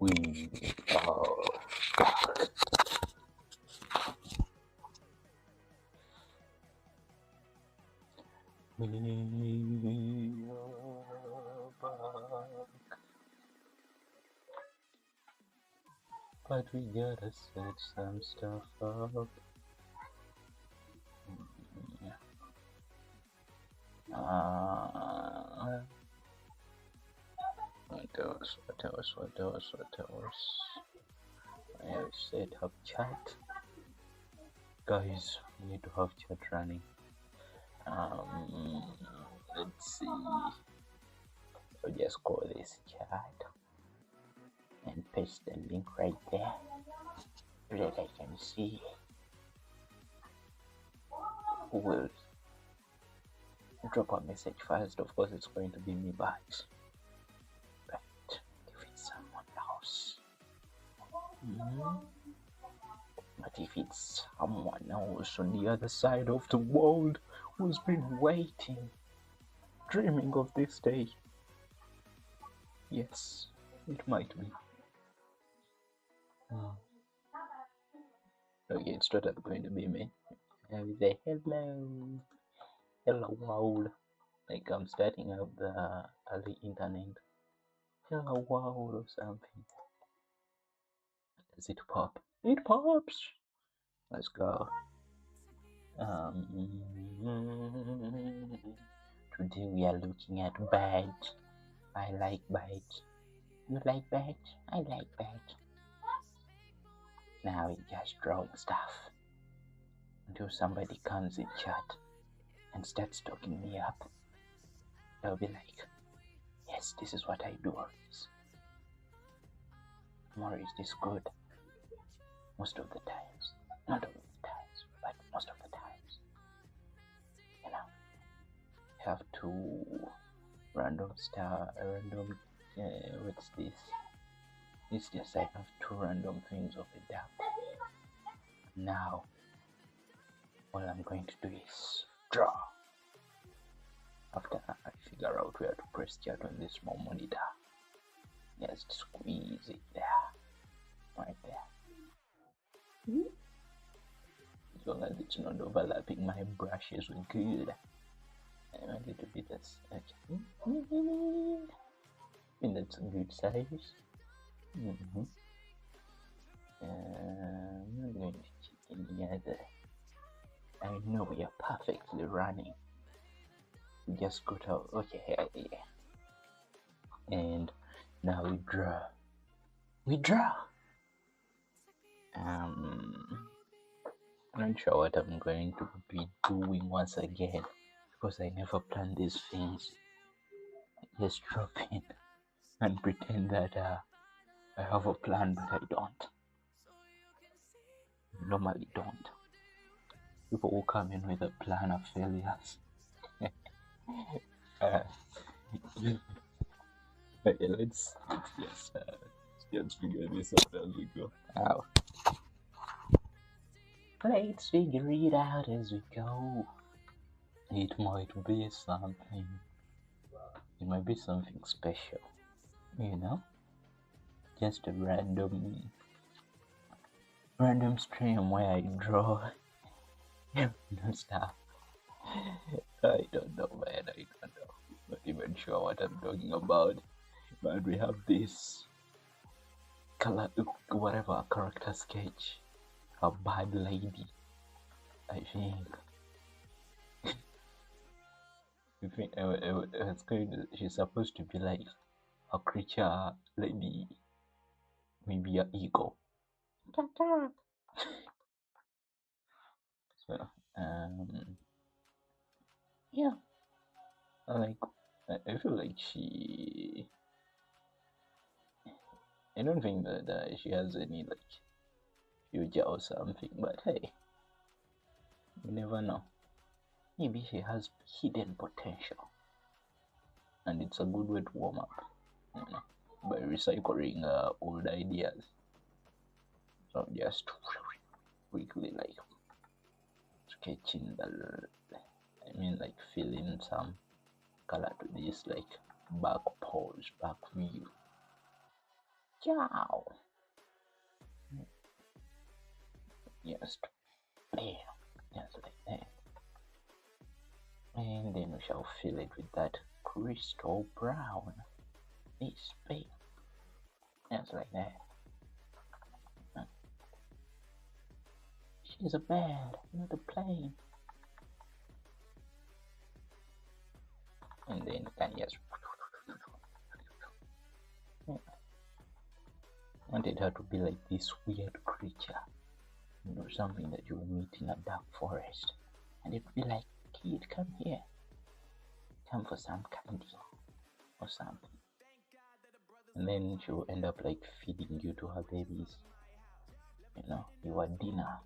We are back. We are back. But we gotta set some stuff up. What else? I have set up chat. Guys, we need to have chat running. Let's see. I'll just call this chat and paste the link right there so that I can see who will drop a message first. Of course, it's going to be me, but if it's someone else, but if it's someone else on the other side of the world who's been waiting, dreaming of this day, yes, it might be. Okay, it's totally going to be me. I will say hello world, like I'm starting out the early internet. Hello world or something. Does it pop? It pops. Let's go. Today we are looking at birds. I like birds. You like birds? I like birds. Now we're just drawing stuff until somebody comes in chat and starts talking me up. They'll be like, yes, this is what I do always. More is this good? Most of the times. Not all the times, but most of the times. You know, you have to what's this? It's just I have two random things of a dab. Now, all I'm going to do is draw. After I figure out where to press chat on this small monitor, just squeeze it there, right there. As long as it's not overlapping my brushes, we're good. And a little bit of okay. And that's a good size. I'm going to check in the other. I know we are perfectly running. We just got out. Okay, yeah. And now we draw. I'm not sure what I'm going to be doing once again, because I never plan these things. I just drop in and pretend that I have a plan, but I don't. Normally don't. People who come in with a plan are failures. Okay, let's just figure this out as we go. Let's figure it out as we go. It might be something. It might be something special. You know? Just a random stream where I draw stuff. I don't know, man. I don't know. Not even sure what I'm talking about. But we have this whatever character sketch. A bad lady, I think. She's supposed to be like a creature lady, maybe an eagle. So, yeah, I feel like I don't think that she has any like future or something, but hey, you never know. Maybe she has hidden potential, and it's a good way to warm up, you know, by recycling old ideas. So just quickly like sketching like filling some color to this like back pose, back view. Ciao. Just bam. Just like that. And then we shall fill it with that crystal brown. This bam. Just like that. She's a bird, not a plane. And then can just wanted her to be like this weird creature, you know, something that you will meet in a dark forest, and it would be like, kid, come here, come for some candy or something, and then she will end up like feeding you to her babies, you know, your dinner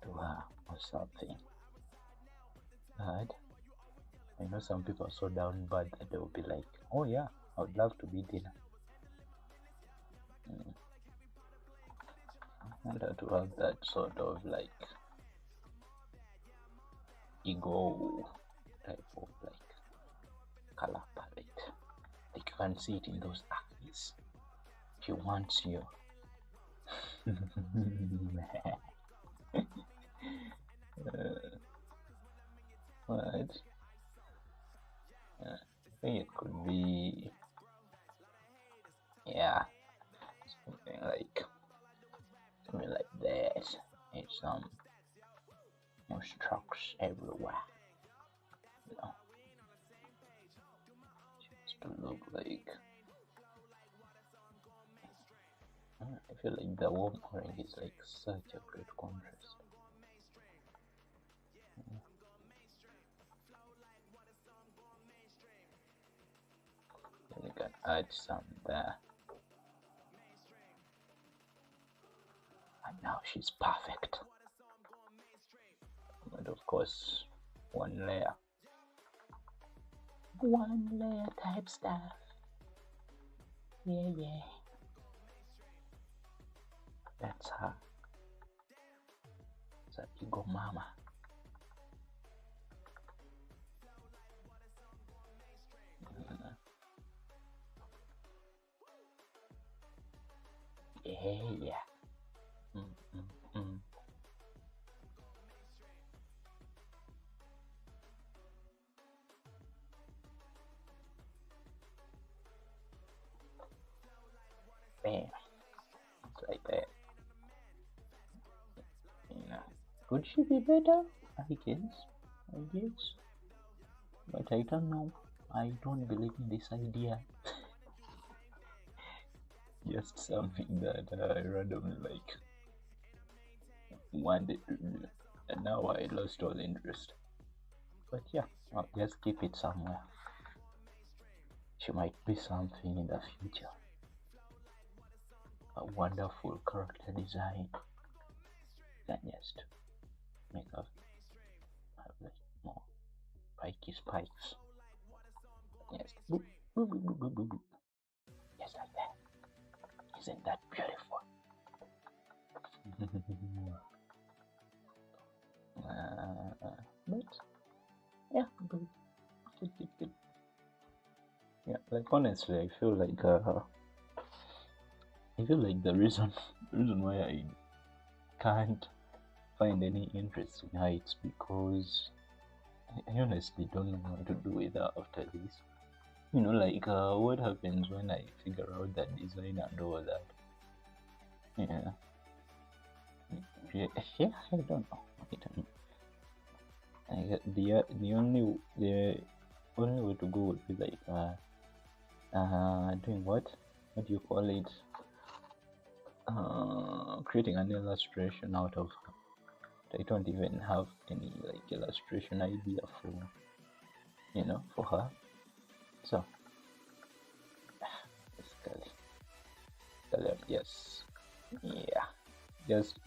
to her or something. But I know some people are so down bad that they will be like, oh yeah, I would love to be dinner. I want her to have that sort of like ego type of like color palette. Like you can see it in those eyes. She wants you. But I think it could be, yeah, something like that. It's more strokes everywhere. You know, just to look like. I feel like the warm orange is like such a great contrast. Then you can add some there. And now she's perfect. But of course, one layer type stuff. Yeah. That's her. It's a ego mama. Yeah. Bam. It's like that. You know. Could she be better? I guess. But I don't know. I don't believe in this idea. Just something that I randomly like wanted to do, and now I lost all interest. But yeah, I'll just keep it somewhere. She might be something in the future. A wonderful character design. Then just make her have like more pikey spikes. Yes, boop, boop, boop, boop, boop, boop, boop. Just like that. Isn't that beautiful? But yeah, good. Yeah, like honestly, I feel like the reason why I can't find any interest in heights because I honestly don't know what to do with her after this. You know, like what happens when I figure out that design and all that. Yeah, I don't know. The only way to go would be like doing what do you call it? Creating an illustration out of her. I don't even have any like illustration idea for her. So basically, yes, yeah, just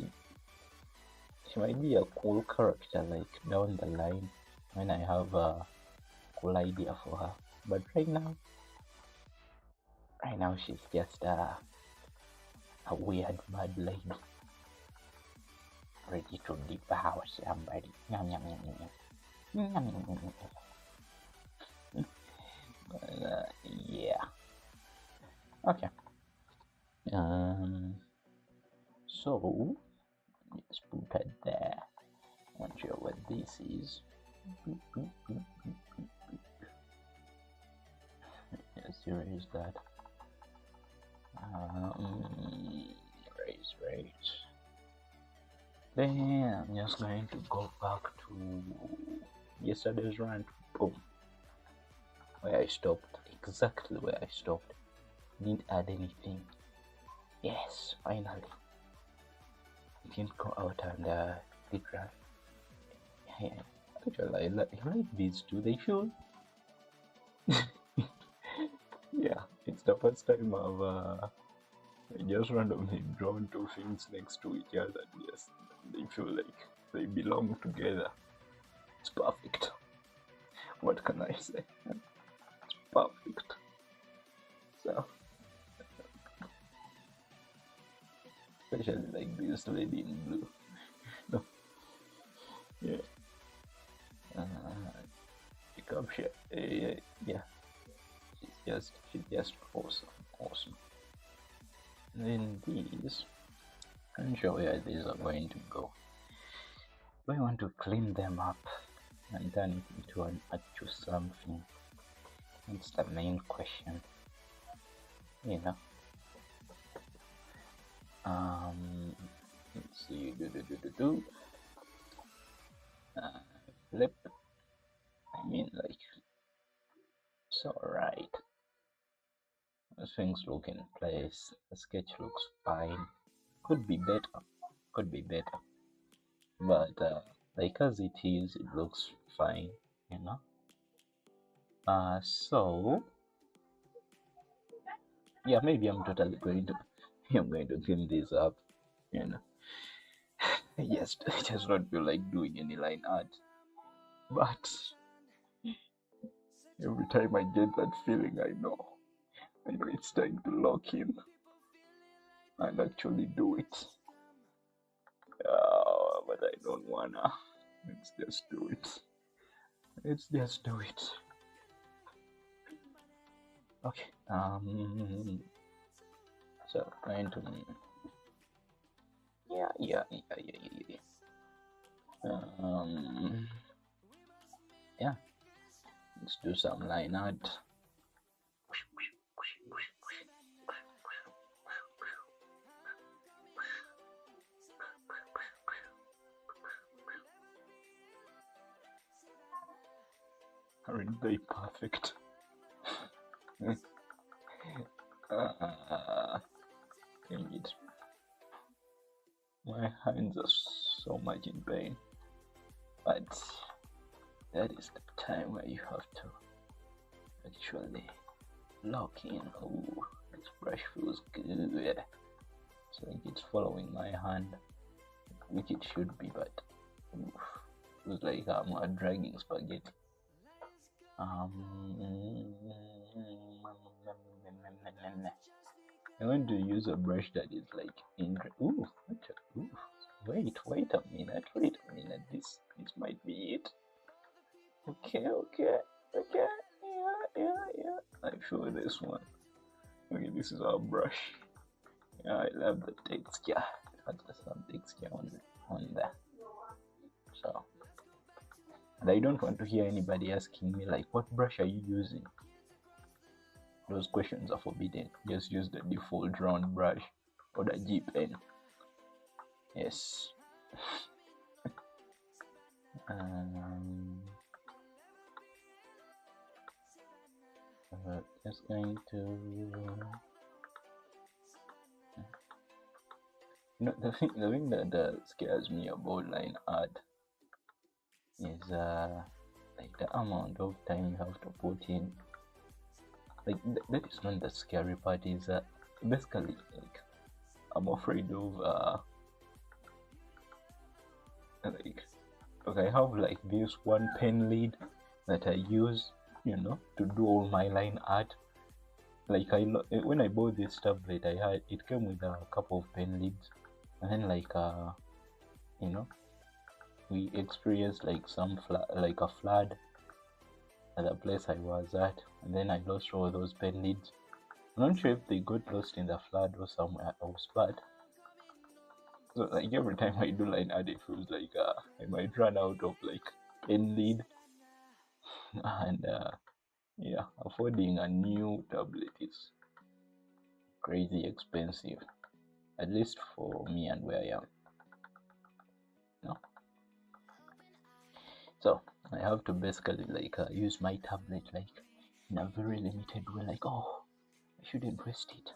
she might be a cool character like down the line when I have a cool idea for her. But right now she's just a weird bad lady ready to devour somebody. Yeah. Okay. So let's put it there. Not sure what this is. Let's erase that. Erase. Then I'm just going to go back to yesterday's rant. Boom. Where I stopped. Exactly where I stopped. Didn't add anything. Yes, finally. I can go out and get right. Yeah, actually, I like these two. They feel. Yeah, it's the first time I've just randomly drawn two things next to each other. Yes, they feel like they belong together. It's perfect. What can I say? It's perfect. So, especially like this lady in blue. No. Yeah. Pick up shit. Yeah. She's just awesome. Then these, I'm sure where these are going to go. We want to clean them up and turn it into an actual something. That's the main question, you know. Let's see. Flip. I mean, like, it's alright. Things look in place. The sketch looks fine. Could be better. But like as it is, it looks fine, you know. So yeah, maybe I'm going to clean this up, you know. Yes, I just don't feel like doing any line art. But every time I get that feeling, I know it's time to lock in and actually do it. But I don't wanna. Let's just do it. Okay. So trying to. Yeah. Yeah. Let's do some line art. Aren't they perfect? Dang it. My hands are so much in pain. But that is the time where you have to actually lock in. Oh, this brush feels good. It's like it's following my hand, which it should be, but feels like I'm dragging spaghetti. I'm going to use a brush that is like in. Wait a minute. This might be it. Okay. Yeah. I feel this one. Okay, this is our brush. Yeah, I love the texture. It has some texture on there. So, and I don't want to hear anybody asking me like, what brush are you using? Those questions are forbidden. Just use the default round brush or the G pen. Yes. Just going to. The thing that scares me about line art is like the amount of time you have to put in. Like that is not the scary part. Is basically like I'm afraid of like okay, I have like this one pen lead that I use, to do all my line art. Like when I bought this tablet, it came with a couple of pen leads, and then we experienced like a flood at the place I was at, and then I lost all those pen leads. I'm not sure if they got lost in the flood or somewhere else, but so like every time I do line art, it feels like I might run out of like pen lead, and yeah, affording a new tablet is crazy expensive, at least for me and where I am. No, so I have to basically like use my tablet like in a very limited way. Like, oh, I shouldn't waste it.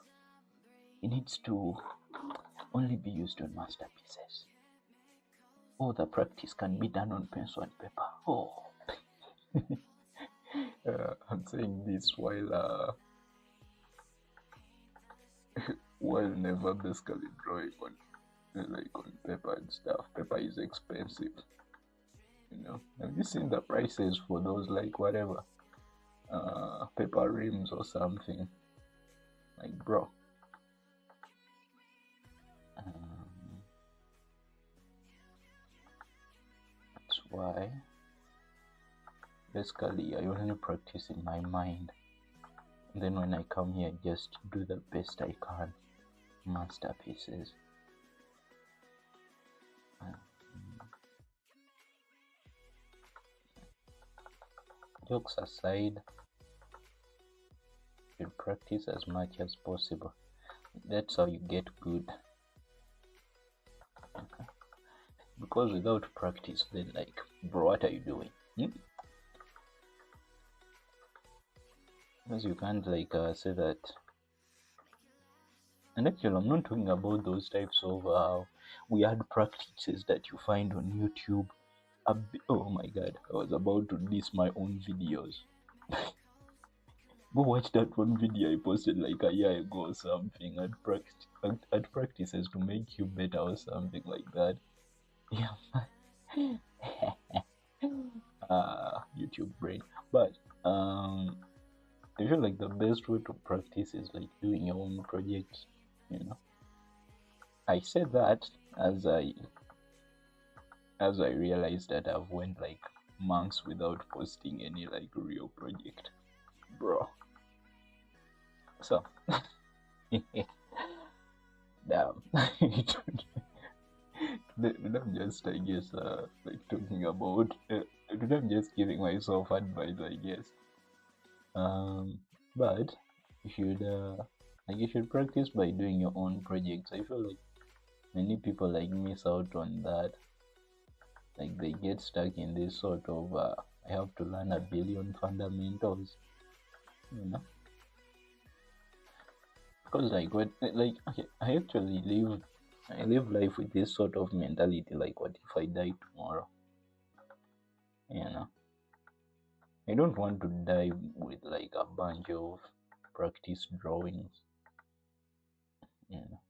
It needs to only be used on masterpieces. Oh, the practice can be done on pencil and paper. Oh, I'm saying this while never basically drawing on like on paper and stuff. Paper is expensive. You know, have you seen the prices for those like whatever paper rims or something? Like, bro. That's why basically I only practice in my mind. And then when I come here, just do the best I can. Masterpieces. Jokes aside, you practice as much as possible. That's how you get good. Okay. Because without practice, then like, bro, what are you doing? Because you can't like say that. And actually, I'm not talking about those types of weird practices that you find on YouTube. Oh my god, I was about to diss my own videos. Go watch that one video I posted like a year ago or something. At practices to make you better or something like that. Yeah. YouTube brain. But I feel like the best way to practice is like doing your own projects, you know. I said that as I realized that I've went like months without posting any like real project, bro. So damn. I'm just, I guess, like talking about. I'm just giving myself advice, I guess. But you should, like, you should practice by doing your own projects. I feel like many people like miss out on that. Like they get stuck in this sort of, I have to learn a billion fundamentals, you know. Because like what, like okay, I actually live life with this sort of mentality. Like, what if I die tomorrow? You know, I don't want to die with like a bunch of practice drawings. You know,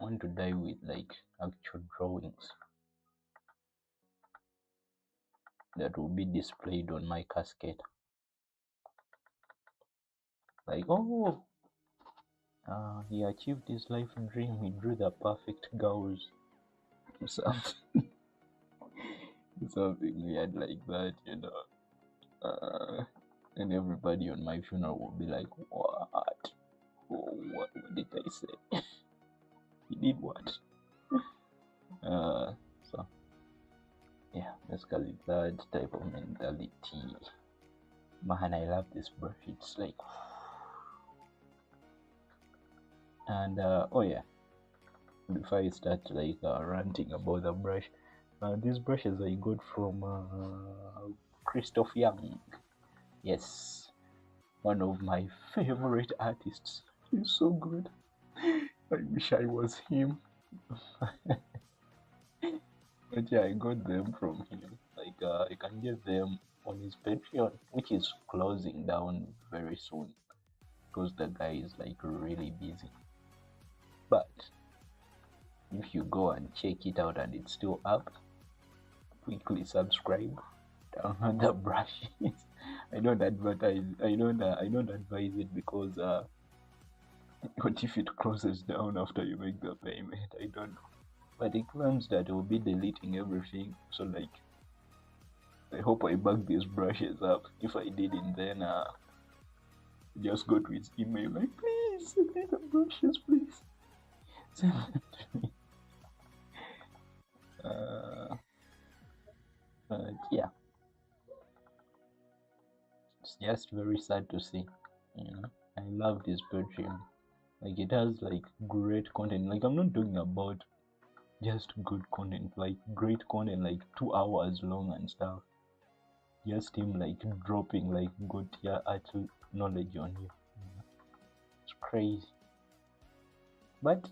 I want to die with like actual drawings that will be displayed on my casket. Like, oh, he achieved his life dream. He drew the perfect girls. Something, something weird like that, you know. And everybody on my funeral will be like, what? Oh, what did I say? He did what? So yeah, basically that type of mentality. Man, I love this brush. It's like, and oh yeah, before I start like ranting about the brush, these brushes I got from Christoph Young. Yes, one of my favorite artists. He's so good. I wish I was him. But yeah, I got them from him. Like I can get them on his Patreon, which is closing down very soon because the guy is like really busy. But if you go and check it out and it's still up, quickly subscribe, download the brushes. I don't advertise. I don't advise it because what if it closes down after you make the payment? I don't know. But it claims that it will be deleting everything. So like, I hope I back these brushes up. If I didn't, then Just go to his email like, please send me the brushes, please. Send them to me. But yeah, it's just very sad to see. You know, I love this bedroom. Like it has like great content. Like I'm not talking about just good content, like great content, like 2 hours long and stuff. Just him like dropping like good actual knowledge on you. It's crazy. But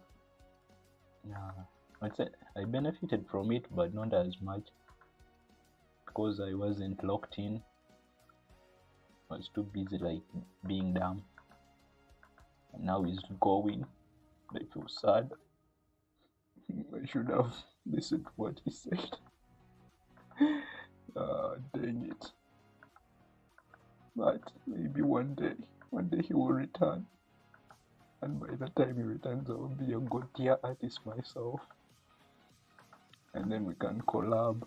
what's it? I benefited from it, but not as much because I wasn't locked in. I was too busy like being dumb. And now he's going. I feel sad. I should have listened to what he said. Dang it. But maybe one day he will return. And by the time he returns, I will be a good tier artist myself. And then we can collab.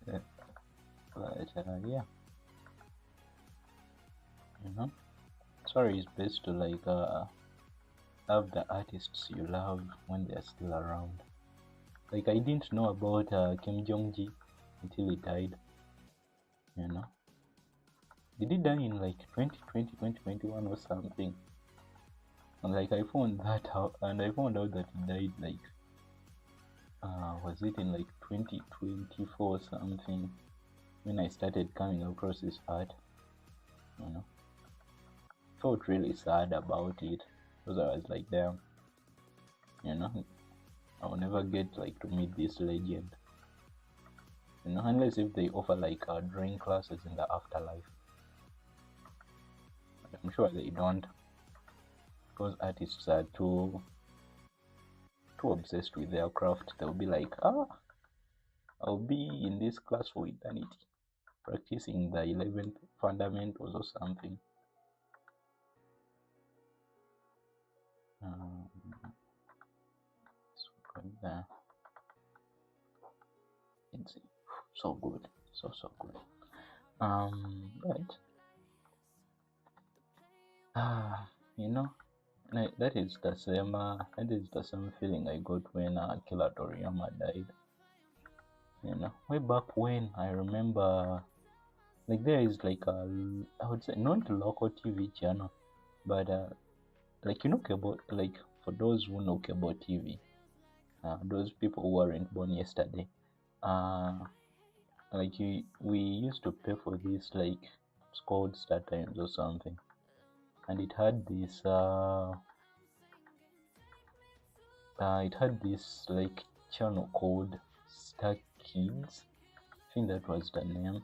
Yeah. But yeah. Sorry, it's best to like love the artists you love when they're still around. Like I didn't know about Kim Jong-ji until he died. You know, did he die in like 2020, 2021 or something? And like I found that out, and I found out that he died like was it in like 2024 or something, when I started coming across his art. You know, felt really sad about it because I was like, damn, you know, I'll never get like to meet this legend. You know, unless if they offer like drawing classes in the afterlife. I'm sure they don't, because artists are too obsessed with their craft. They'll be like, I'll be in this class for eternity, practicing the 11th fundamentals or something. There. It's so good, so good. But you know, that is the same feeling I got when Akira Toriyama died. You know, way back when, I remember, like there is like I would say not a local TV channel, but like cable, like for those who know cable TV, those people who weren't born yesterday, like we used to pay for this, like it's called Star Times or something, and it had this like channel called Star Kids. I think that was the name.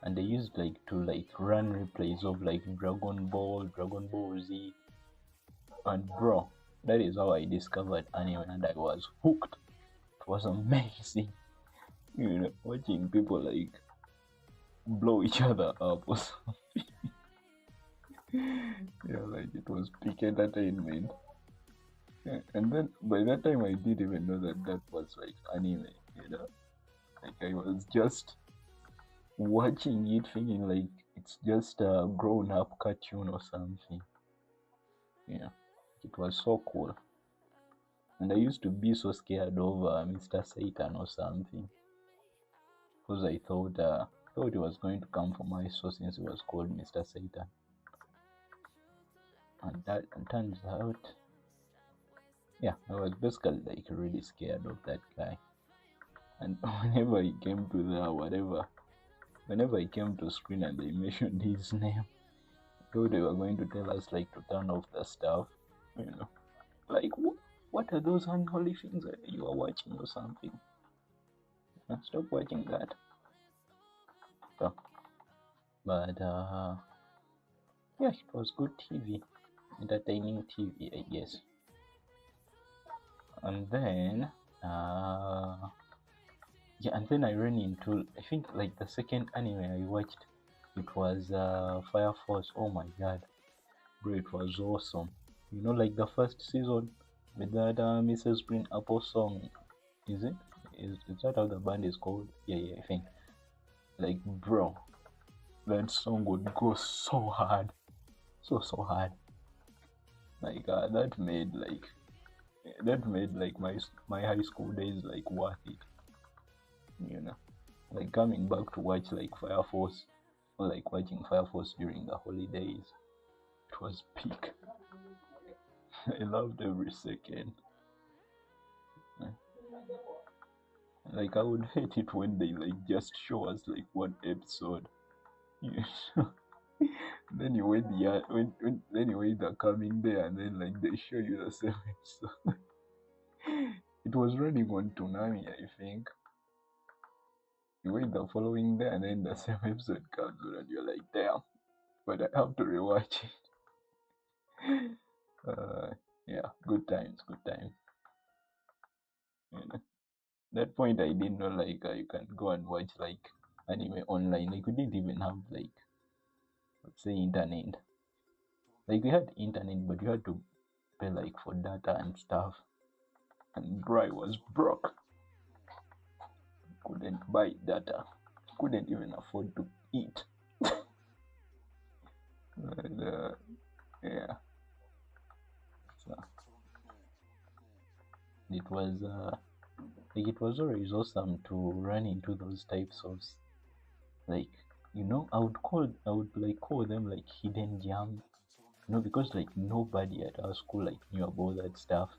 And they used like to like run replays of like Dragon Ball Z, and bro, that is how I discovered anime, and I was hooked. It was amazing, you know, watching people like blow each other up or something. Yeah, like it was peak entertainment. Yeah, and then by that time I didn't even know that was like anime, you know, like I was just watching it thinking like it's just a grown up cartoon or something. Yeah, it was so cool. And I used to be so scared of Mr. Satan or something, because I thought he was going to come for my soul since he was called Mr. Satan. And that turns out, yeah, I was basically like really scared of that guy. And whenever he came to whenever he came to screen and they mentioned his name, I thought they were going to tell us like to turn off the stuff, you know, like what are those unholy things that you are watching or something? Stop watching that. So, but yeah, it was good TV, entertaining TV, I guess. And then yeah, and then I ran into, I think like the second anime I watched, it was Fire Force. Oh my god, bro, it was awesome. You know, like the first season with that Mrs. Green Apple song. Is it? Is that how the band is called? Yeah, I think. Like, bro, that song would go so hard, so hard. Like that made like my high school days like worth it, you know. Like coming back to watch like Fire Force, or like watching Fire Force during the holidays, it was peak. I loved every second. Like I would hate it when they like just show us like one episode. You know? Then you wait then you wait the coming day and then like they show you the same episode. It was running on Toonami, I think. You wait the following day and then the same episode comes on and you're like, damn, but I have to rewatch it. Yeah, good times, good times. You know, that point I didn't know like you can go and watch like anime online. Like we didn't even have like, let's say, internet. Like we had internet, but you had to pay like for data and stuff. And bro, I was broke. Couldn't buy data. Couldn't even afford to eat. And, yeah, so it was like it was always awesome to run into those types of like, I would like call them like hidden gems, because like nobody at our school like knew about that stuff.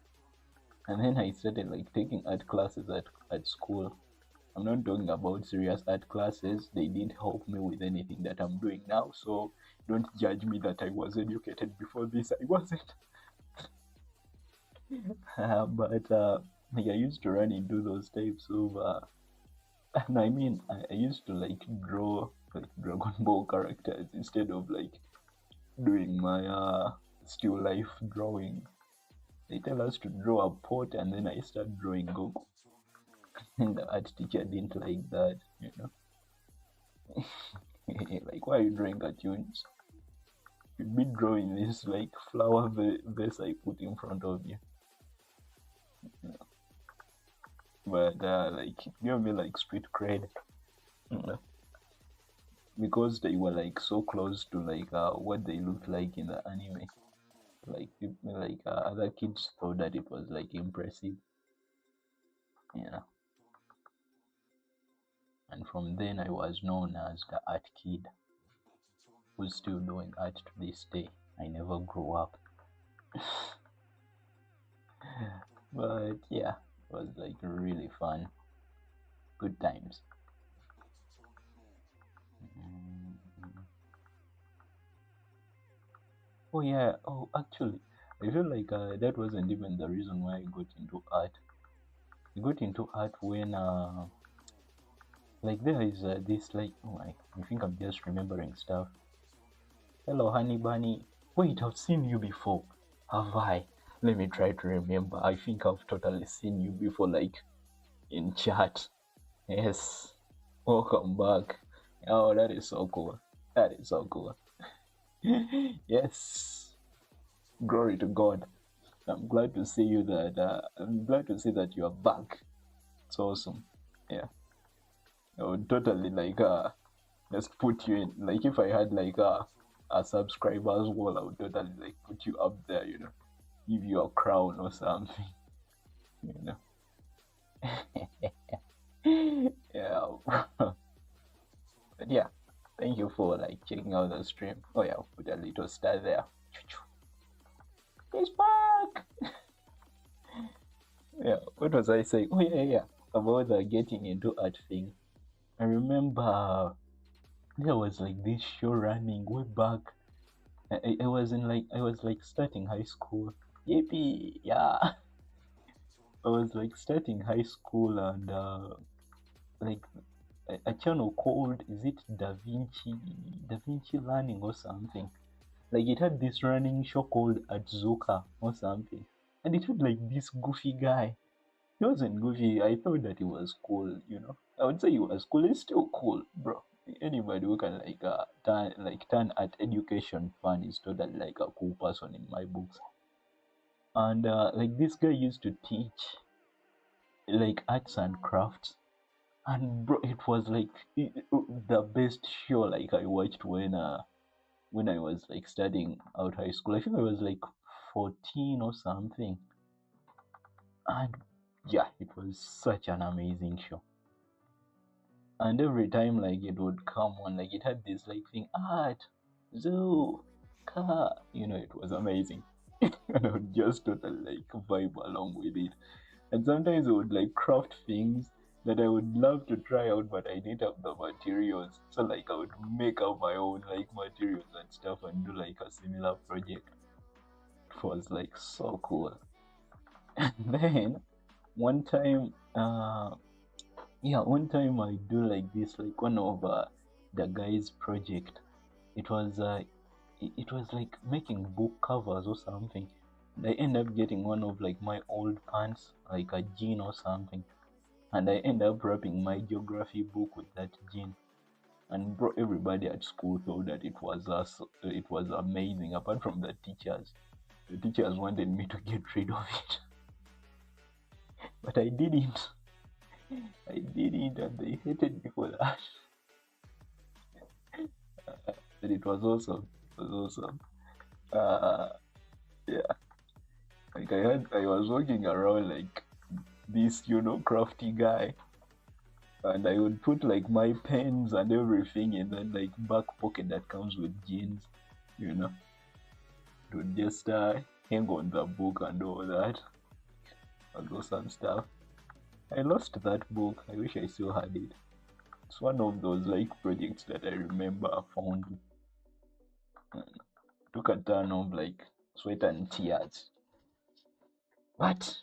And then I started like taking art classes at school. I'm not talking about serious art classes. They didn't help me with anything that I'm doing now. So don't judge me that I was educated before this. I wasn't. But like I used to run into those types of and I mean I used to like draw like Dragon Ball characters instead of like doing my still life drawing. They tell us to draw a pot and then I start drawing Goku. And the art teacher didn't like that. Like, why are you drawing cartoons? You'd be drawing this like flower vase I put in front of you. But like, give me like street cred. Because they were like so close to like what they looked like in the anime. Like other kids thought that it was like impressive. Yeah. And from then I was known as the art kid, who's still doing art to this day. I never grew up. But yeah, it was like really fun. Good times. Mm. Oh yeah, oh actually, I feel like that wasn't even the reason why I got into art. I got into art when like there is this like, oh I think I'm just remembering stuff. Hello honey bunny. Wait, I've seen you before. Have I? Let me try to remember. I think I've totally seen you before, like in chat. Yes. Welcome back. Oh, that is so cool. That is so cool. Yes. Glory to God. I'm glad to see you that I'm glad to see that you are back. It's awesome. Yeah. I would totally like just put you in, like if I had like a subscribers wall, I would totally like put you up there, give you a crown or something, you know. Yeah. But yeah, thank you for like checking out the stream. Oh yeah, I'll put a little star there. He's back. Yeah, what was I saying? Oh yeah, about the getting into art thing. I remember there was like this show running way back. I was like starting high school. Yippee, yeah. I was like starting high school and like a channel called, is it Da Vinci Learning or something. Like it had this running show called Atsuka or something. And it had like this goofy guy. He wasn't goofy. I thought that he was cool. I would say he was cool. He's still cool, bro. Anybody who can like turn at education fun is totally like a cool person in my books. And like this guy used to teach like arts and crafts. And bro, it was like the best show like I watched when I was like studying out high school. I think I was like 14 or something. And yeah, it was such an amazing show. And every time like it would come on, like it had this like thing, art, zoo, car, it was amazing. And I would just totally like vibe along with it. And sometimes I would like craft things that I would love to try out, but I didn't have the materials. So like I would make up my own like materials and stuff and do like a similar project. It was like so cool. And then one time, yeah, one time I do like this, like one of the guys' project. It was it was like making book covers or something. I end up getting one of like my old pants, like a jean or something, and I end up wrapping my geography book with that jean. And bro, everybody at school thought that it was amazing. Apart from the teachers wanted me to get rid of it, but I didn't. I didn't, and they hated me for that. But it was awesome. It was awesome. Uh, yeah, like I was walking around like this, crafty guy, and I would put like my pens and everything in that like back pocket that comes with jeans, you know, to just hang on the book and all that, and awesome stuff. I lost that book. I wish I still had it. It's one of those like projects that I remember fondly. Took a turn of like sweat and tears. But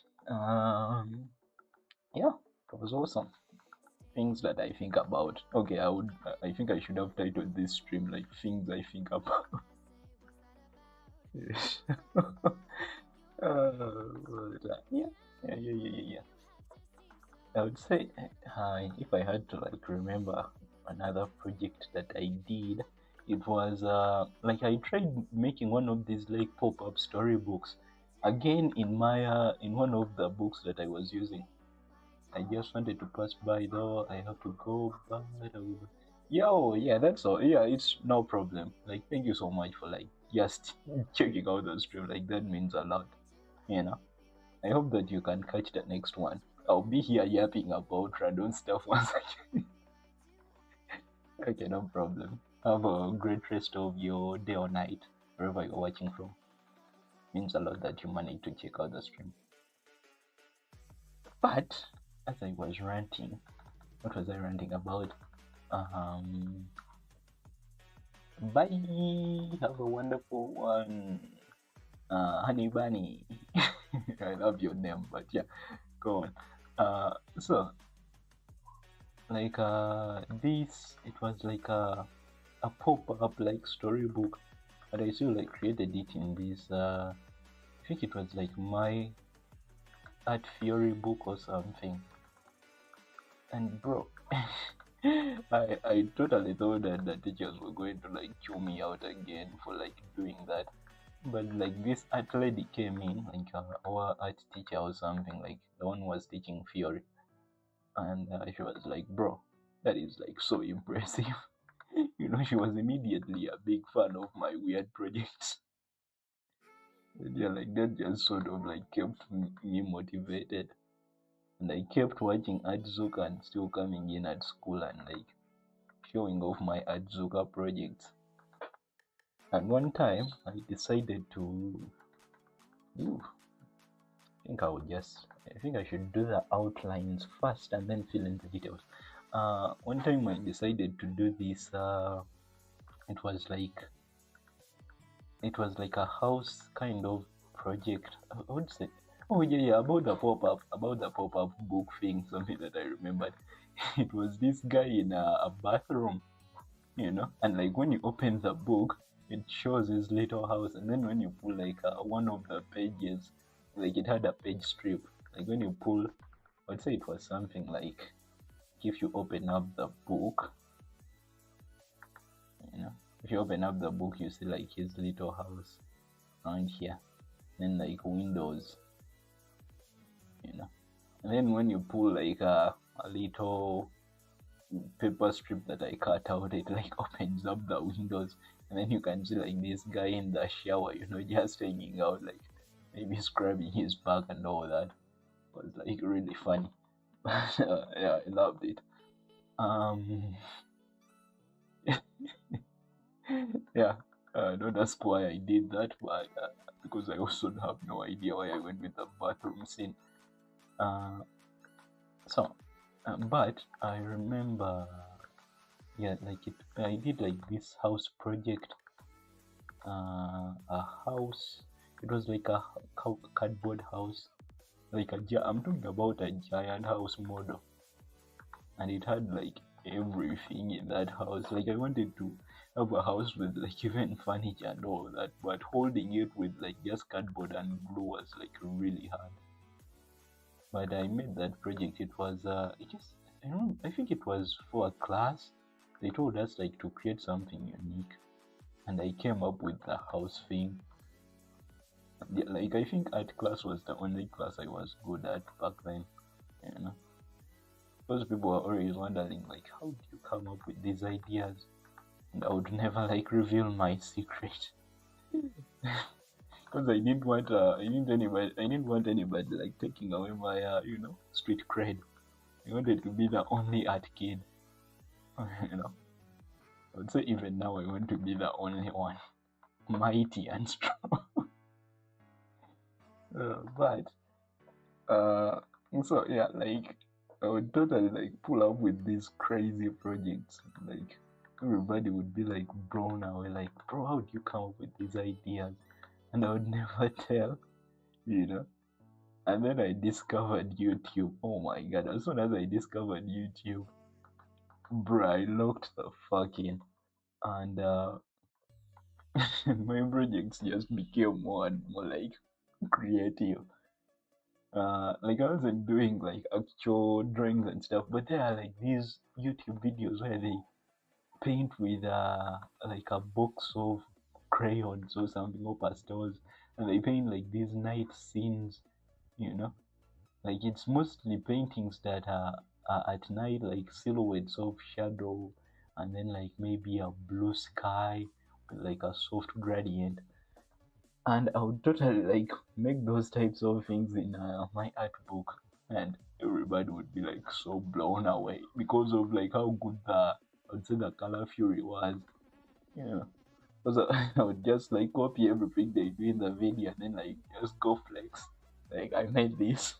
yeah, it was awesome. Things that I think about. Okay, I think I should have titled this stream like things I think about. Yeah, yeah. I would say if I had to like remember another project that I did, it was like I tried making one of these like pop-up storybooks. Again, in one of the books that I was using, I just wanted to pass by though. I have to go by. Yo, yeah, that's all. Yeah, it's no problem. Like, thank you so much for like just checking out the stream. Like, that means a lot. You know. I hope that you can catch the next one. I'll be here yapping about random stuff once again. Okay, no problem. Have a great rest of your day or night, wherever you're watching from. Means a lot that you managed to check out the stream. But as I was ranting, what was I ranting about? Bye. Have a wonderful one. Honey Bunny. I love your name, but yeah, go on. So like this, it was like a pop-up like storybook, but I still like created it in this. I think it was like my art theory book or something. And bro, I totally thought that the teachers were going to like chew me out again for like doing that. But like this art lady came in, like our art teacher or something, like the one who was teaching theory, and she was like, "Bro, that is like so impressive." She was immediately a big fan of my weird projects. And yeah, like that just sort of like kept me motivated, and I kept watching Adzuka and still coming in at school and like showing off my Adzuka projects. And one time I decided to, ooh, I think I should do the outlines first and then fill in the details. One time I decided to do this. It was like a house kind of project. I would say, oh yeah, about the pop-up book thing. Something that I remembered. It was this guy in a bathroom, and like when you open the book, it shows his little house, and then when you pull like one of the pages, like it had a page strip. Like when you pull, I'd say it was something like if you open up the book, if you open up the book, you see like his little house around here, then like windows, and then when you pull like a little paper strip that I cut out, it like opens up the windows, and then you can see like this guy in the shower, just hanging out, like maybe scrubbing his back and all that. It was like really funny. Yeah, I loved it. Um, yeah, don't ask why I did that, but because I also have no idea why I went with the bathroom scene. Uh, so, but I remember, yeah, like I did like this house project, a house. It was like a cardboard house, like I'm talking about a giant house model, and it had like everything in that house. Like I wanted to have a house with like even furniture and all that, but holding it with like just cardboard and glue was like really hard. But I made that project. It was it just I think it was for a class. They told us like to create something unique, and I came up with the house thing. Yeah, like I think art class was the only class I was good at back then. You know, those people were always wondering like, how do you come up with these ideas? And I would never like reveal my secret because I didn't want anybody like taking away my street cred. I wanted to be the only art kid. you know, I would say even now I want to be the only one, mighty and strong. But so yeah, like I would totally like pull up with these crazy projects. Like everybody would be like blown away, like, bro, how do you come up with these ideas? And I would never tell, you know. And then I discovered YouTube. Oh my god, as soon as I discovered YouTube, bro, I locked the fuck in. And my projects just became more and more like creative. Like I wasn't doing like actual drawings and stuff, but there are like these YouTube videos where they paint with like a box of crayons or something, or pastels, and they paint like these night scenes, you know. Like it's mostly paintings that are at night, like silhouettes of shadow, and then like maybe a blue sky with like a soft gradient. And I would totally like make those types of things in my art book, and everybody would be like so blown away because of like how good I would say the color fury was. Yeah, because I would just like copy everything they do in the video and then like just go flex. Like I made this.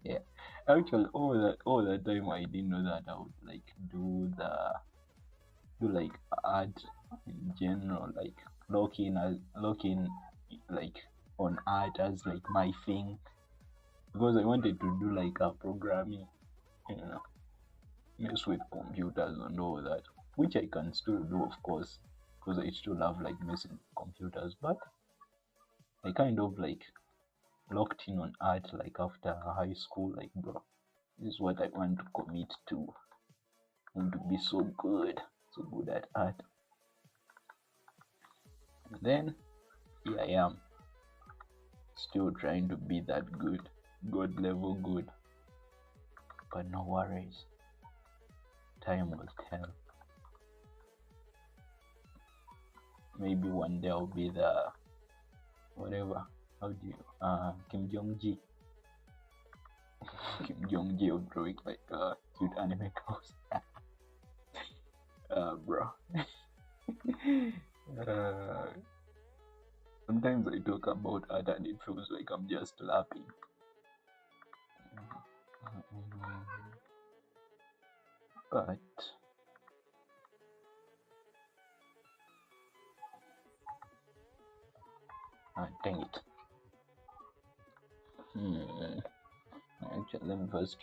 Yeah, actually, all that time I didn't know that I would like do like art in general, like looking like on art as like my thing, because I wanted to do like a programming, you know, mess with computers and all that, which I can still do, of course, because I still love like messing with computers. But I kind of like locked in on art like after high school. Like, bro, this is what I want to commit to. I want to be so good at art. And then here I am, still trying to be that good, god level good. But no worries, time will tell. Maybe one day I'll be the whatever. How do you Kim Jong Ji? Kim Jong Ji will draw it like cute anime girls. Bro. Sometimes I talk about art and it feels like I'm just laughing. But dang it. Actually, let me first.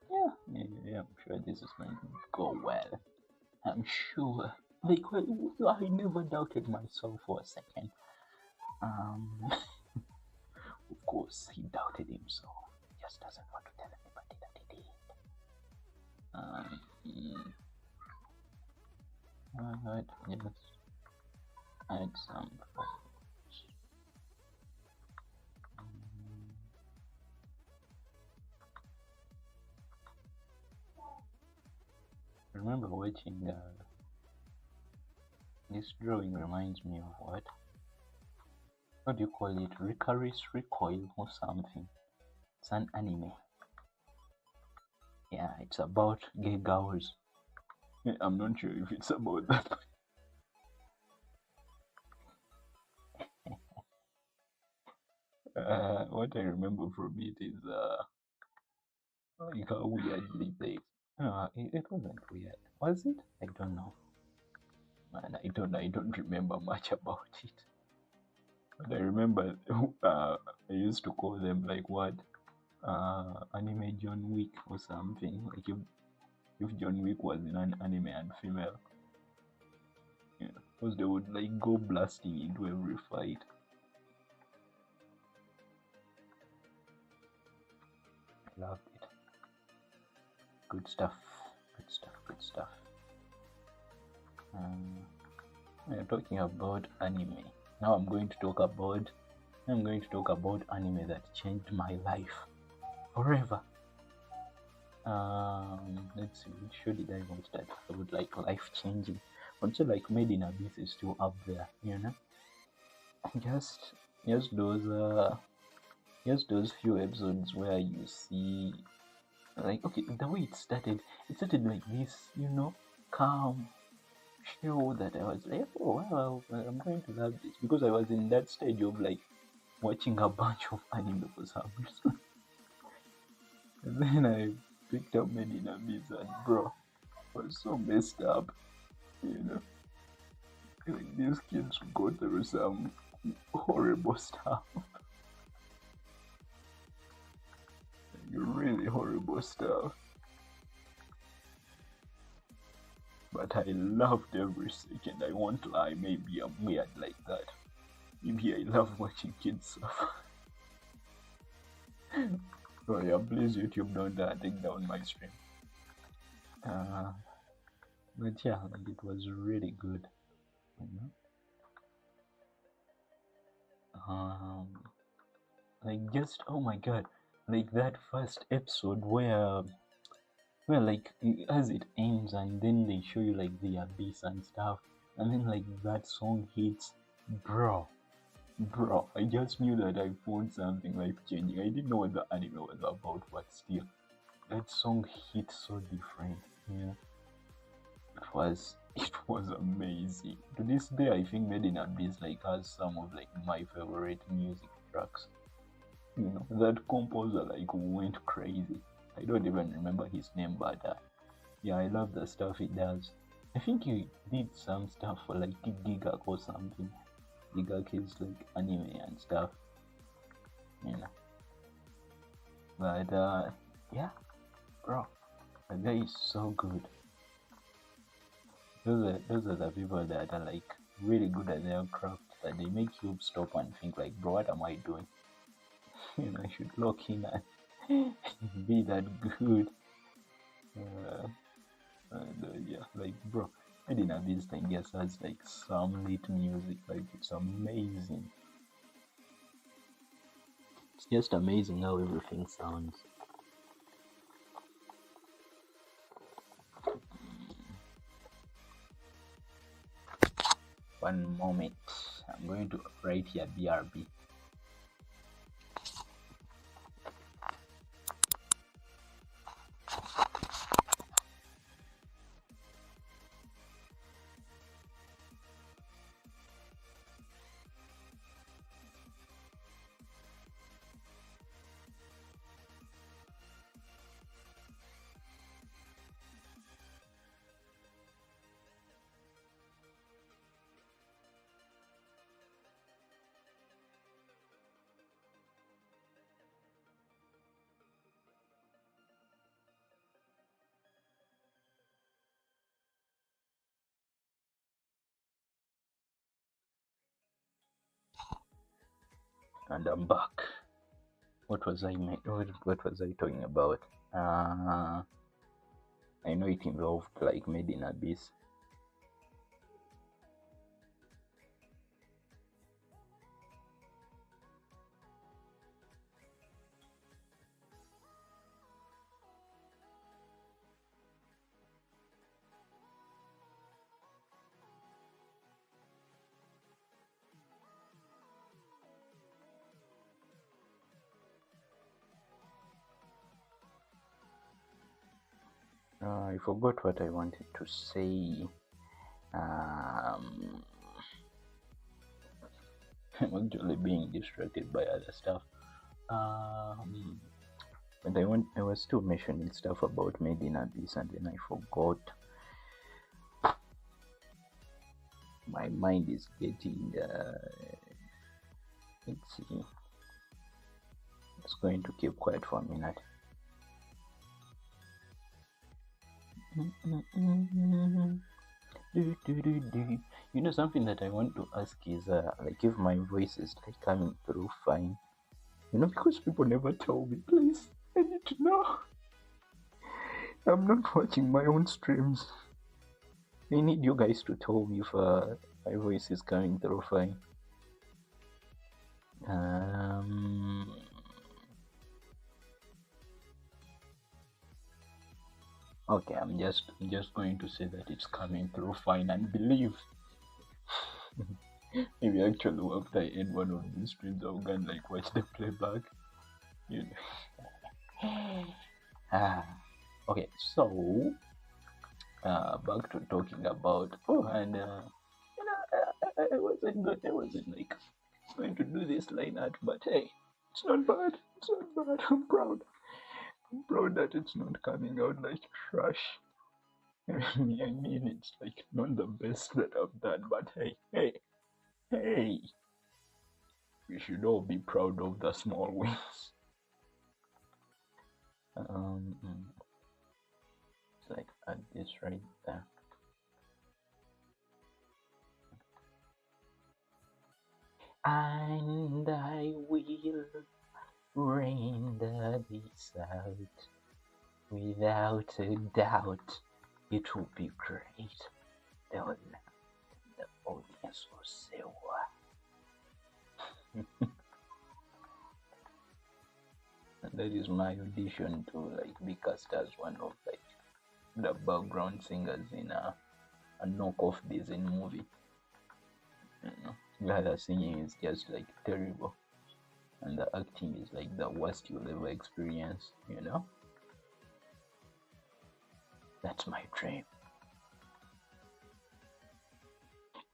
Yeah, I'm sure this is going to go well. I'm sure. Like, well, I never doubted myself for a second. Of course, he doubted himself. He just doesn't want to tell anybody that he did. Alright, let's add some photos. I remember watching this drawing reminds me of what do you call it? Ricari's Recoil or something. It's an anime. Yeah, it's about gay girls. I'm not sure if it's about that. What I remember from it is like how weirdly they. It wasn't weird, was it? I don't know, man. I don't remember much about it. But I remember I used to call them like what anime John Wick or something. Like if John Wick was in an anime and female, yeah, because they would like go blasting into every fight. I loved it. Good stuff. Good stuff. Good stuff. We're talking about anime. Now I'm going to talk about anime that changed my life forever. Let's see, which show did I watch that I would like life changing? I'd say like Made in Abyss is still up there, you know. Just those few episodes where you see like okay the way it started like this, you know, calm show that I was like, oh wow, I'm going to love this because I was in that stage of like watching a bunch of anime for some reason. And then I picked up Made in Abyss and bro, it was so messed up, you know. Like these kids go through some horrible stuff. Really horrible stuff. But I loved every second. I won't lie, maybe I'm weird like that. Maybe I love watching kids suffer. Oh yeah, please YouTube don't take down my stream. But yeah, like it was really good, you know. Like just oh my god, like that first episode where like as it ends and then they show you like the abyss and stuff, and then like that song hits, bro, I just knew that I found something life changing. I didn't know what the anime was about, but still that song hit so different, yeah. It was amazing. To this day I think Made in Abyss like has some of like my favorite music tracks, you know. That composer like went crazy. I don't even remember his name, but yeah, I love the stuff he does. I think he did some stuff for like Gigak or something. Gigak is like anime and stuff, you know. But yeah, bro, the guy is so good. Those are the people that are like really good at their craft, that they make you stop and think like, bro, what am I doing? You know, I should lock in and be that good. And yeah, like bro, I didn't have this thing. Yes, has like some lit music, like it's amazing. It's just amazing how everything sounds. One moment, I'm going to write here BRB. And I'm back. What was I talking about? I know it involved like Made in Abyss. I forgot what I wanted to say. um I'm actually being distracted by other stuff. But I was still mentioning stuff about Made in Abyss, and then I forgot. My mind is getting let's see. It's going to keep quiet for a minute. You know, something that I want to ask is like if my voice is like coming through fine. You know, because people never tell me. Please, I need to know. I'm not watching my own streams. I need you guys to tell me if my voice is coming through fine. Okay, I'm just going to say that it's coming through fine and believe. Maybe actually after I end one of these streams, I'll go and like watch the playback. You know. Okay, so back to talking about and you know, I wasn't good. I wasn't like going to do this line art, but hey, it's not bad. It's not bad. I'm proud. I'm proud that it's not coming out like trash. I mean, it's like not the best that I've done, but hey, we should all be proud of the small wins. It's like add this right there. And I will render this out. Without a doubt, it will be great. The audience will say, "What?" And that is my audition to like be cast as one of like the background singers in a knockoff Disney movie. You know, where the singing is just like terrible, and the acting is like the worst you'll ever experience. You know, that's my dream.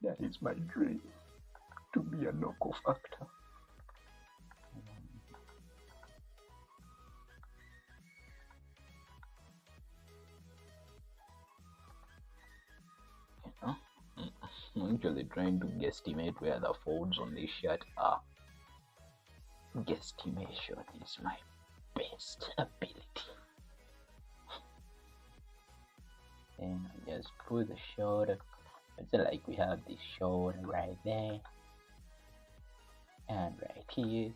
That is my dream, to be a knockoff actor. I'm actually trying to guesstimate where the folds on this shirt are. Guesstimation is my best ability. And I just put the shoulder. It's like we have the shoulder right there and right here.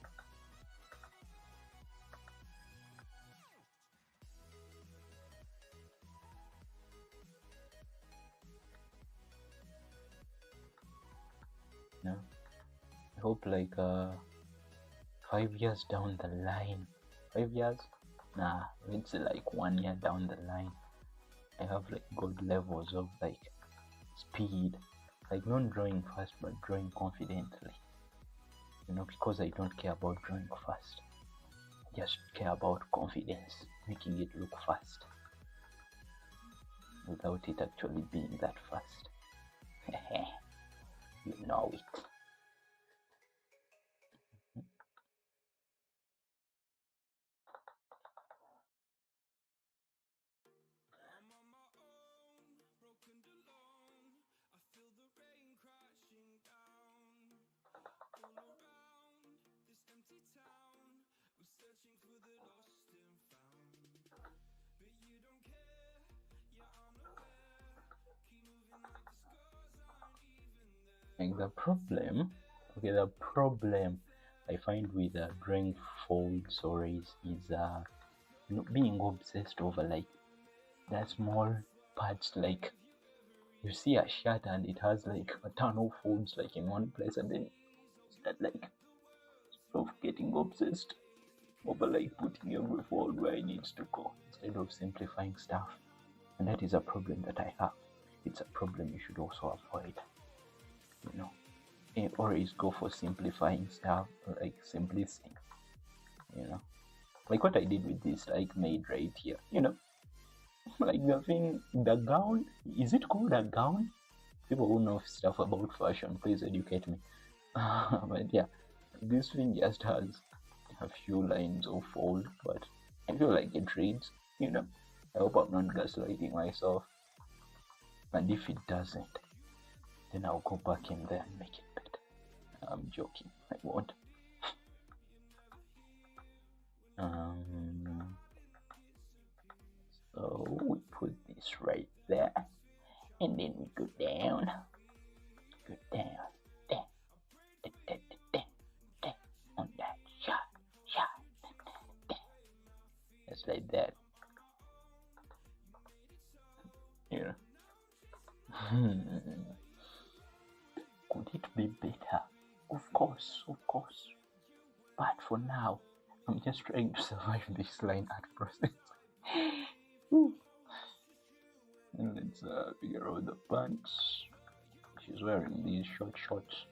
No, I hope like 5 years down the line, 5 years? Nah, it's like 1 year down the line. I have like good levels of like speed, like not drawing fast but drawing confidently. You know, because I don't care about drawing fast. I just care about confidence, making it look fast without it actually being that fast. You know it. Like the problem I find with drawing fold stories is you know, being obsessed over like that small parts. Like you see a shirt and it has like a ton of folds like in one place, and then start like sort of getting obsessed over like putting every fold where it needs to go instead of simplifying stuff. And that is a problem that I have. It's a problem you should also avoid. You know, and always go for simplifying stuff, like simplicity. You know, like what I did with this like made right here. You know, Like the thing, the gown, is it called a gown? People who know stuff about fashion, please educate me. But yeah, this thing just has a few lines of fold, but I feel like it reads, you know. I hope I'm not gaslighting myself. And if it doesn't, then I'll go back in there and make it better. I'm joking, I won't. So we put this right there, and then we go down, down, down, down, down, down, on that shot, down. Just like that, you know. Could it be better? Of course, but for now, I'm just trying to survive this line art process. And let's figure out the pants. She's wearing these short shorts.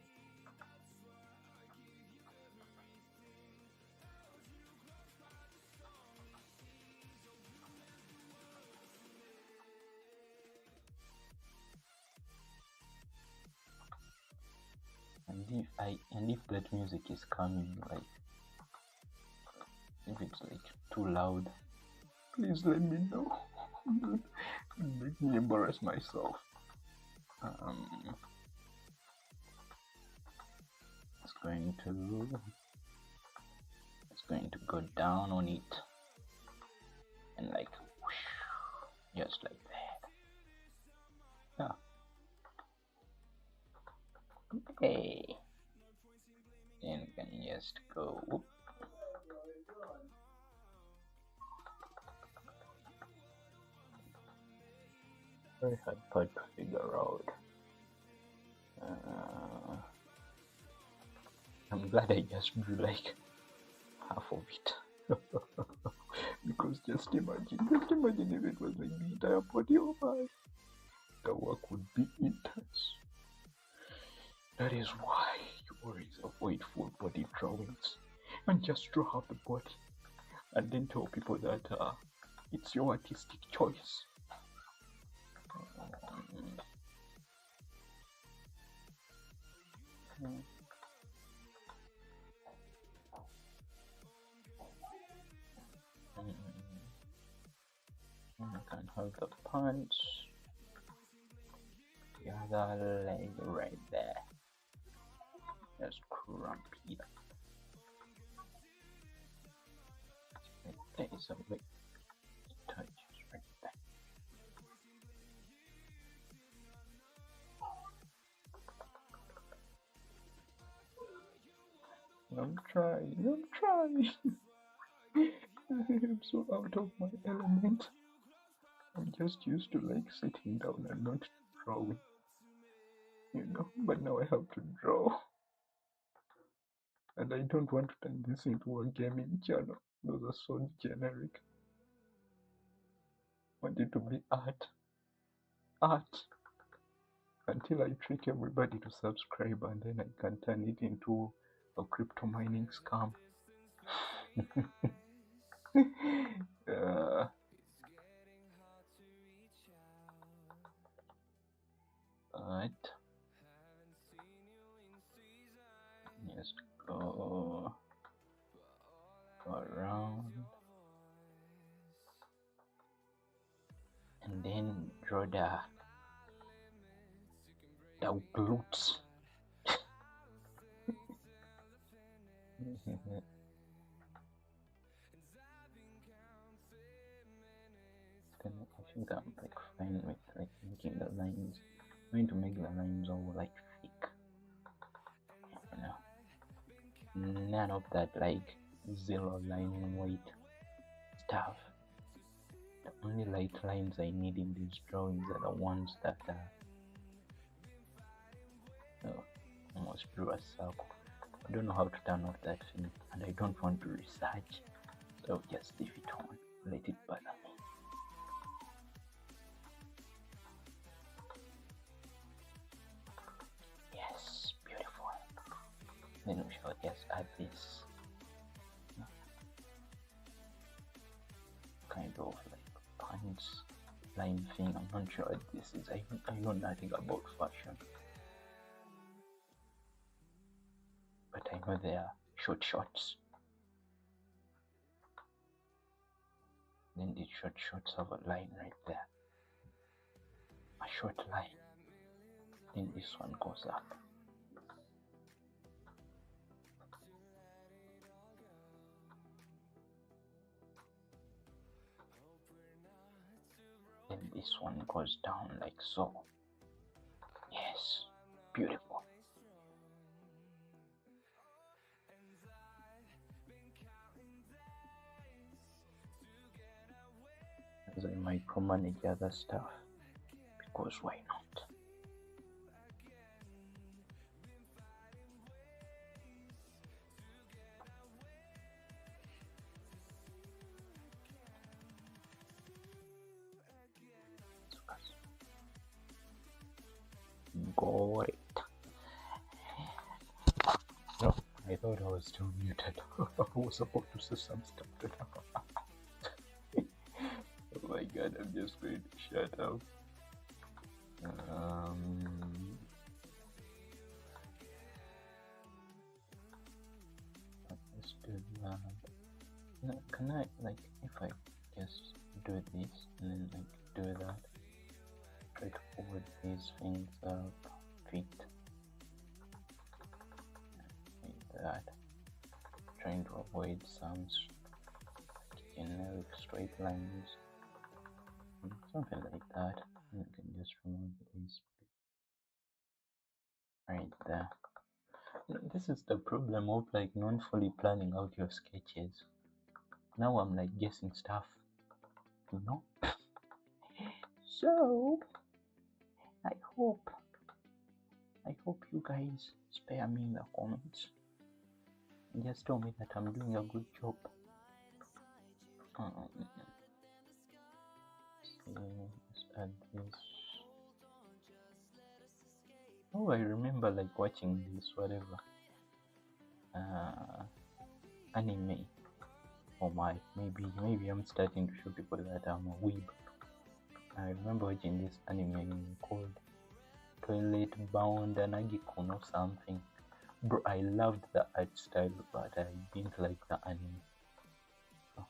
And if that music is coming, like if it's like too loud, please let me know. Make me embarrass myself. It's going to go down on it, and like whoosh, just like that. Yeah. Okay. Then we can just go. Whoop. Very hard part to figure out. I'm glad I just drew like half of it. Because just imagine if it was like the entire body of my, the work would be intense. That is why you always avoid full body drawings and just draw half the body, and then tell people that it's your artistic choice. I can hold the punch. The other leg right there. Just crump it up. There is a big touch right there. I'm trying. I'm so out of my element. I'm just used to like sitting down and not drawing, you know, but now I have to draw. And I don't want to turn this into a gaming channel. Those are so generic. I want it to be art. Until I trick everybody to subscribe, and then I can turn it into a crypto mining scam. Alright. Just go around and then draw the glutes. I think I'm like fine with like making the lines. I'm going to make the lines all like thick. You know, none of that like zero line weight stuff. The only light lines I need in these drawings are the ones that almost drew a circle. I don't know how to turn off that thing, and I don't want to research, so I'll just leave it on, let it bother me. Yes, beautiful. Then we shall just add this kind of like pants line thing. I'm not sure what this is. I know nothing about fashion, but I know they are short shorts. Then the short shorts have a line right there, a short line. Then this one goes up. Then this one goes down like so. Yes, beautiful. As I micromanage other stuff, because why not? Got it. No, I thought I was still muted. I was supposed to say some stuff to them. Oh my god, I'm just going to shut up. Let's do that. No, can I, like, if I just do this and then like do that, try to forward these things up, fit like that, trying to avoid some generic straight lines, something like that. And I can just remove this right there. This is the problem of like not fully planning out your sketches. Now I'm like guessing stuff, you know. So I hope you guys spare me in the comments and just tell me that I'm doing a good job. Let's add this. Oh, I remember like watching this whatever anime. Oh my, maybe I'm starting to show people that I'm a weeb. I remember watching this anime called Toilet Bound Anagikun or something. Bro, I loved the art style, but I didn't like the anime. So,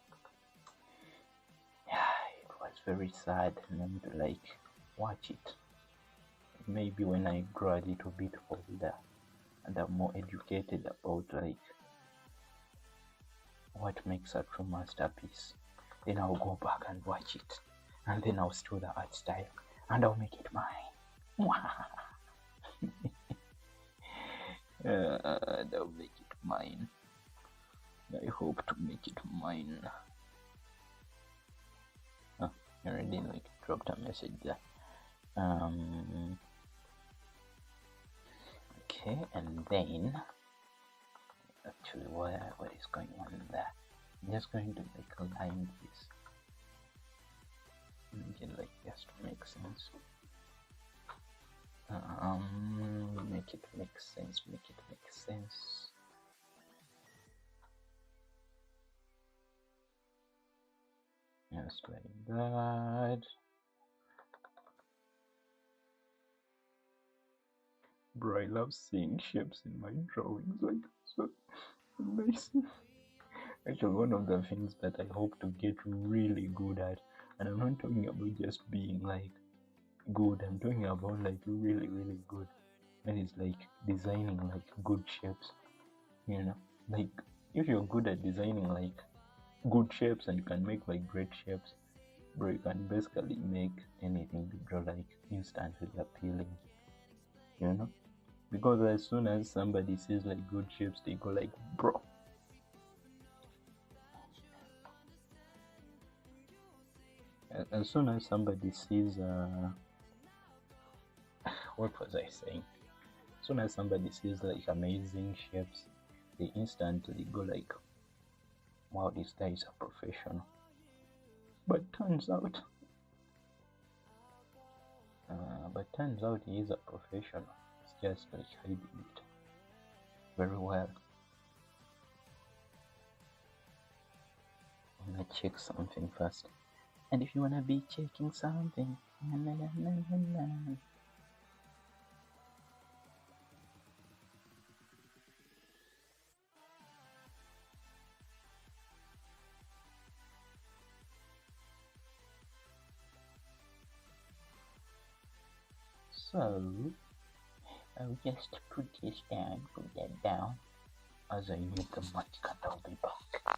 yeah, it was very sad not to like watch it. Maybe when I grow a little bit older and I'm more educated about like what makes a true masterpiece, then I'll go back and watch it, and then I'll steal the art style and I'll make it mine. I'll make it mine. I hope to make it mine. Oh, I already like dropped a message there. Okay, and then actually what is going on there? I'm just going to like align this. Make it like just to make sense. Make it make sense. Just like that. Bro, I love seeing shapes in my drawings, like so amazing. Actually, one of the things that I hope to get really good at, and I'm not talking about just being like good, I'm talking about like really good, that is like designing like good shapes, you know. Like if you're good at designing like good shapes and you can make like great shapes, bro, you can basically make anything to draw like instantly appealing, you know. Because as soon as somebody sees like good shapes, they go like, bro, as soon as somebody sees what was I saying? As soon as somebody sees like amazing shapes, they instantly go like, wow, this guy is a professional. But turns out he is a professional. It's just like hiding it very well. I'm gonna check something first. And if you wanna be checking something, na, na, na, na, na, na. So I'll just put this down, put that down. As I need the mic, and I'll be back.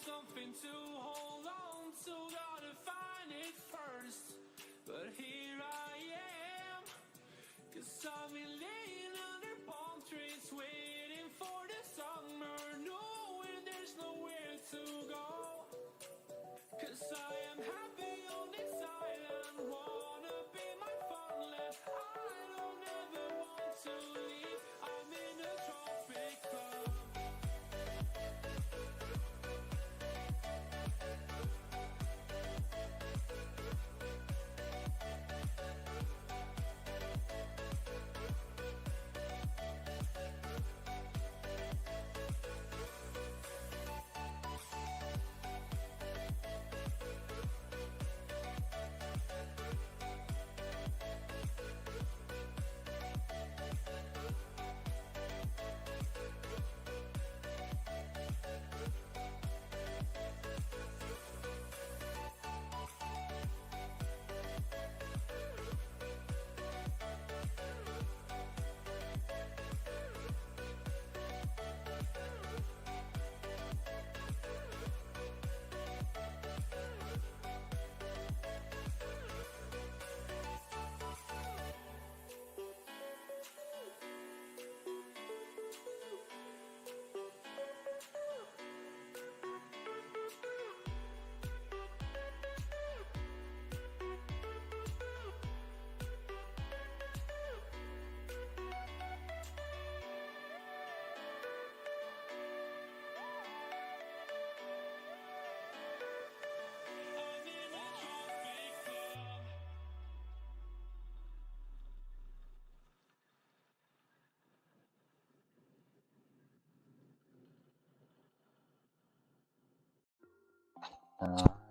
something to hold on to, gotta find it first. But here I am, 'cause I've been laying under palm trees, waiting for the summer, knowing there's nowhere to go. 'Cause I am happy on this island, wanna be my farmland. I don't ever want to leave, I'm in a tropic club.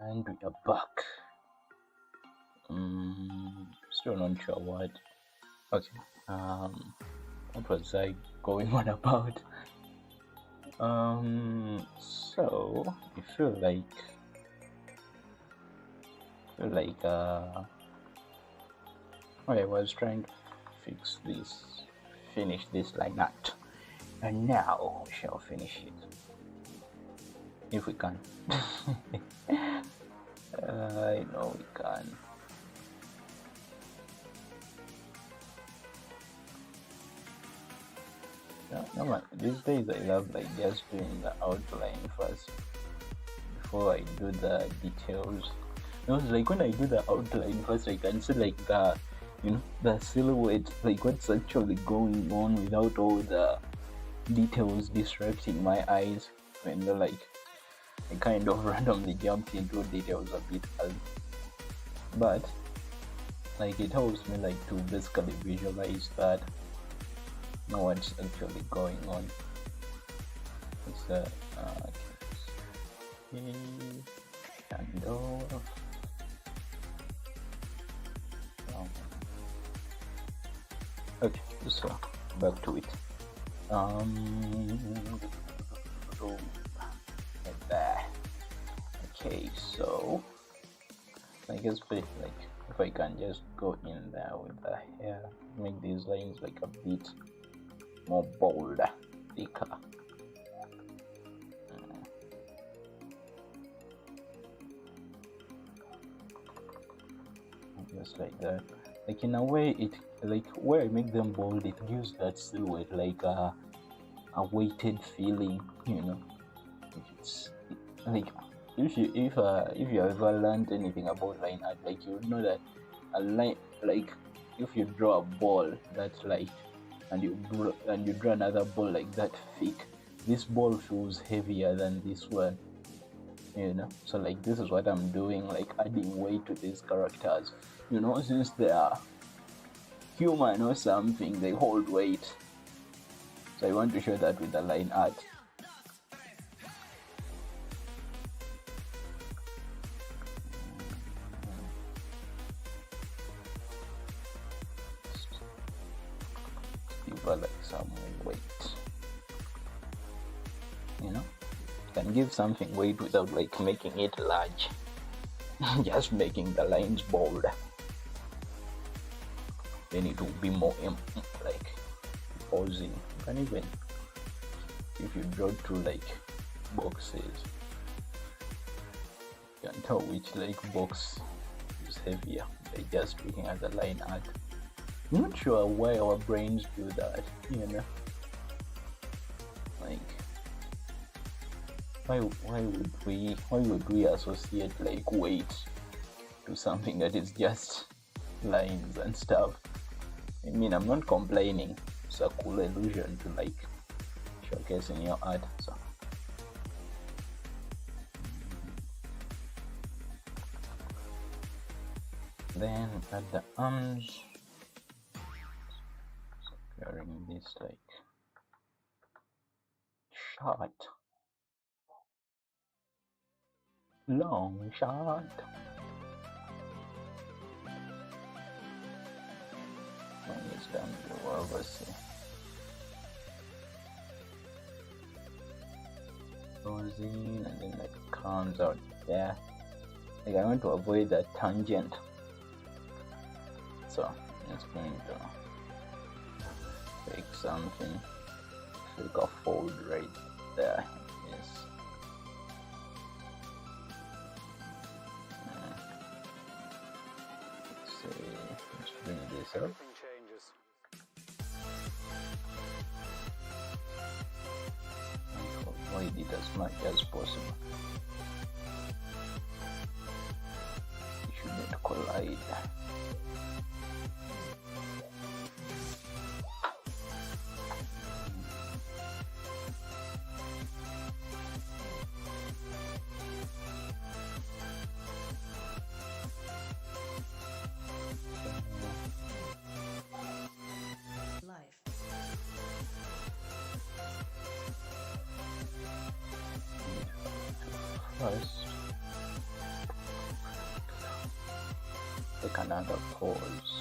And we are back. Still not sure what. Okay. What was I going on about? So I feel like I was trying to finish this like that, and now we shall finish it if we can. I know we can. No man, these days I love like just doing the outline first before I do the details. You know, like when I do the outline first, I can see like the silhouette, like what's actually going on without all the details distracting my eyes when they're like I kind of randomly jumped into details a bit early, but like it helps me like to basically visualize that, know what's actually going on. It's candle. Okay, so back to it. Like that. Okay, so I guess like if I can just go in there with the hair, make these lines like a bit more bold, thicker. Just like that. Like in a way, it like where I make them bold, it gives that silhouette like a weighted feeling, you know. It's like if you ever learned anything about line art, like you know that a line, like if you draw a ball that's light and you draw another ball like that thick, this ball feels heavier than this one, you know. So like this is what I'm doing, like adding weight to these characters, you know, since they are human or something, they hold weight. So I want to show that with the line art. Give her like some weight, you know. You can give something weight without like making it large. Just making the lines bold. Then it will be more like posing. You can even, if you draw two like boxes, you can tell which like box is heavier by just looking at the line art. I'm not sure why our brains do that, you know. Like why would we associate like weight to something that is just lines and stuff? I mean, I'm not complaining. It's a cool illusion to like showcase in your art. So then at the arms, securing this like shot, long shot. When it's done, we'll obviously goes in and then like comes out there. Like I want to avoid that tangent, so it's going to take something, take a fold right there. Yes. Let's see. Let's bring this up. Avoid it as much as possible. It shouldn't collide. First, take another pause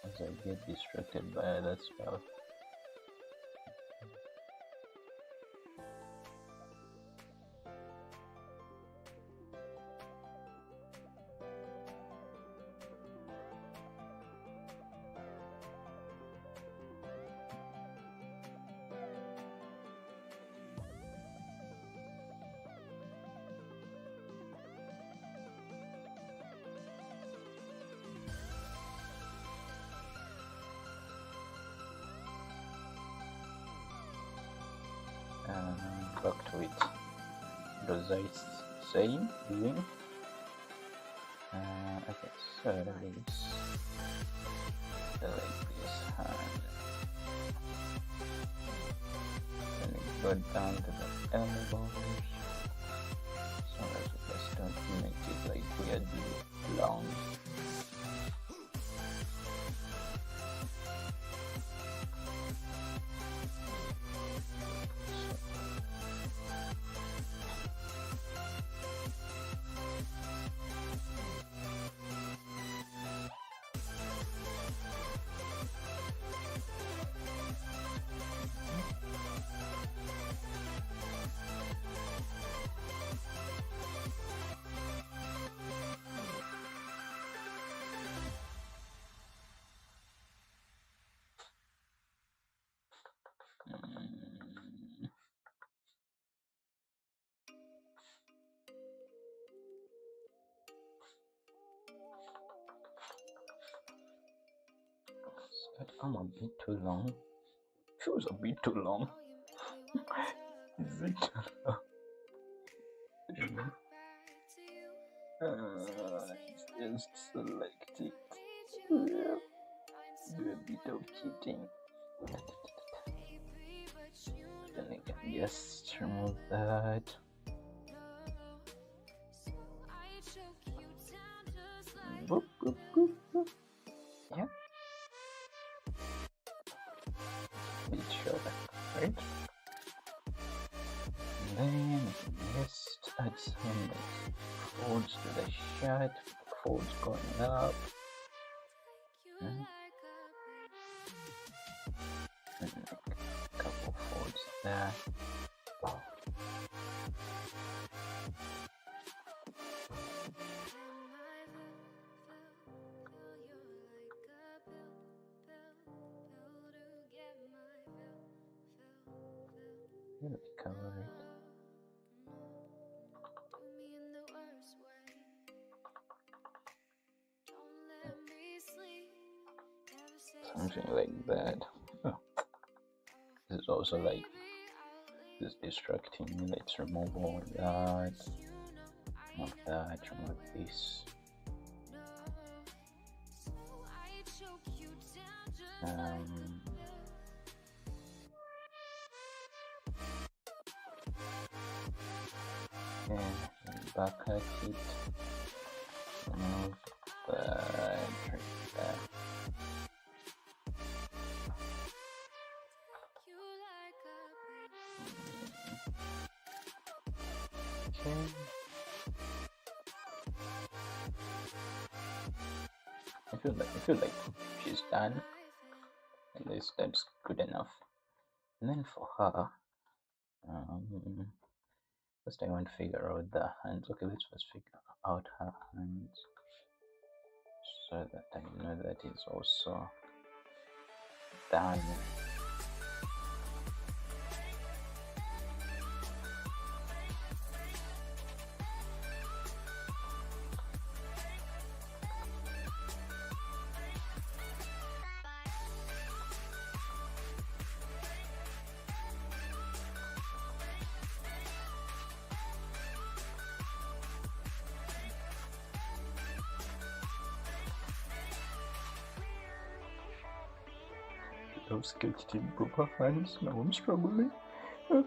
as I get distracted by other stuff. Back to it. Was I saying? Doing? Okay, so this like this hand. And go down to the elbows. So that you just don't make it like weirdly long. That arm a bit too long. Shoes a bit too long. Is it too long? Just select it. Yeah. Do a bit of cheating. Then I can just remove that. Boop, boop, boop, boop. Yeah. Bit shorter, right? And then I can just add some folds to the shirt. Folds going up. And a couple folds there. Really cover it. Something like that. Oh. This is also like this distracting me. Let's remove all that. Remove that. Remove this. And back at it. Remove that right there. Okay. I feel like she's done. At least that's good enough. And then for her, first I want to figure out the hands. Okay, let's first figure out her hands so that I know that is also done. I've sketched in proper hands, now I'm struggling. Oh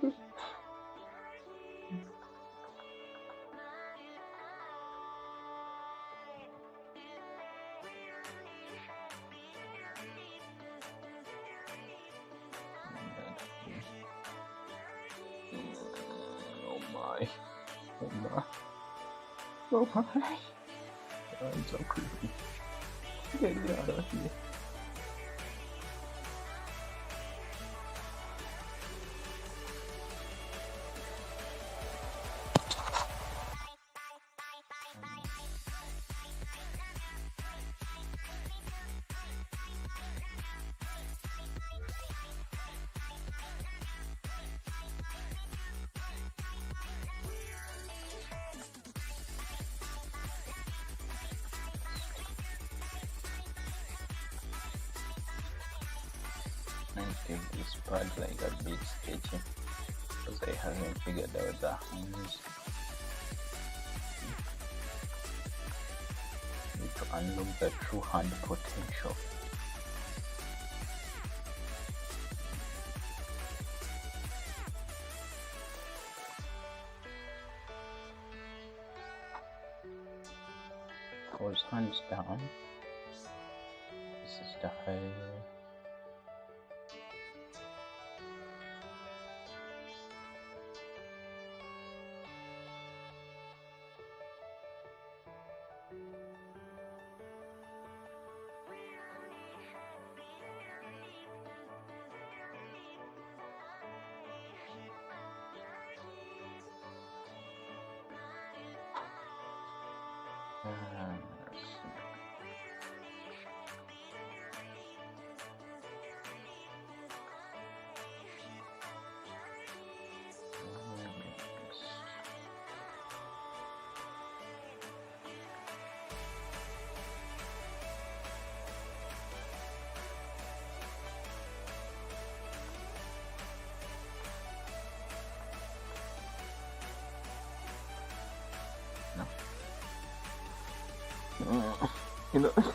my. Oh my. It's so creepy. Get me out of here. I think this part like a bit sketchy because I haven't figured out the hands. Need to unlock the true hand potential. goes hands down. This is the head.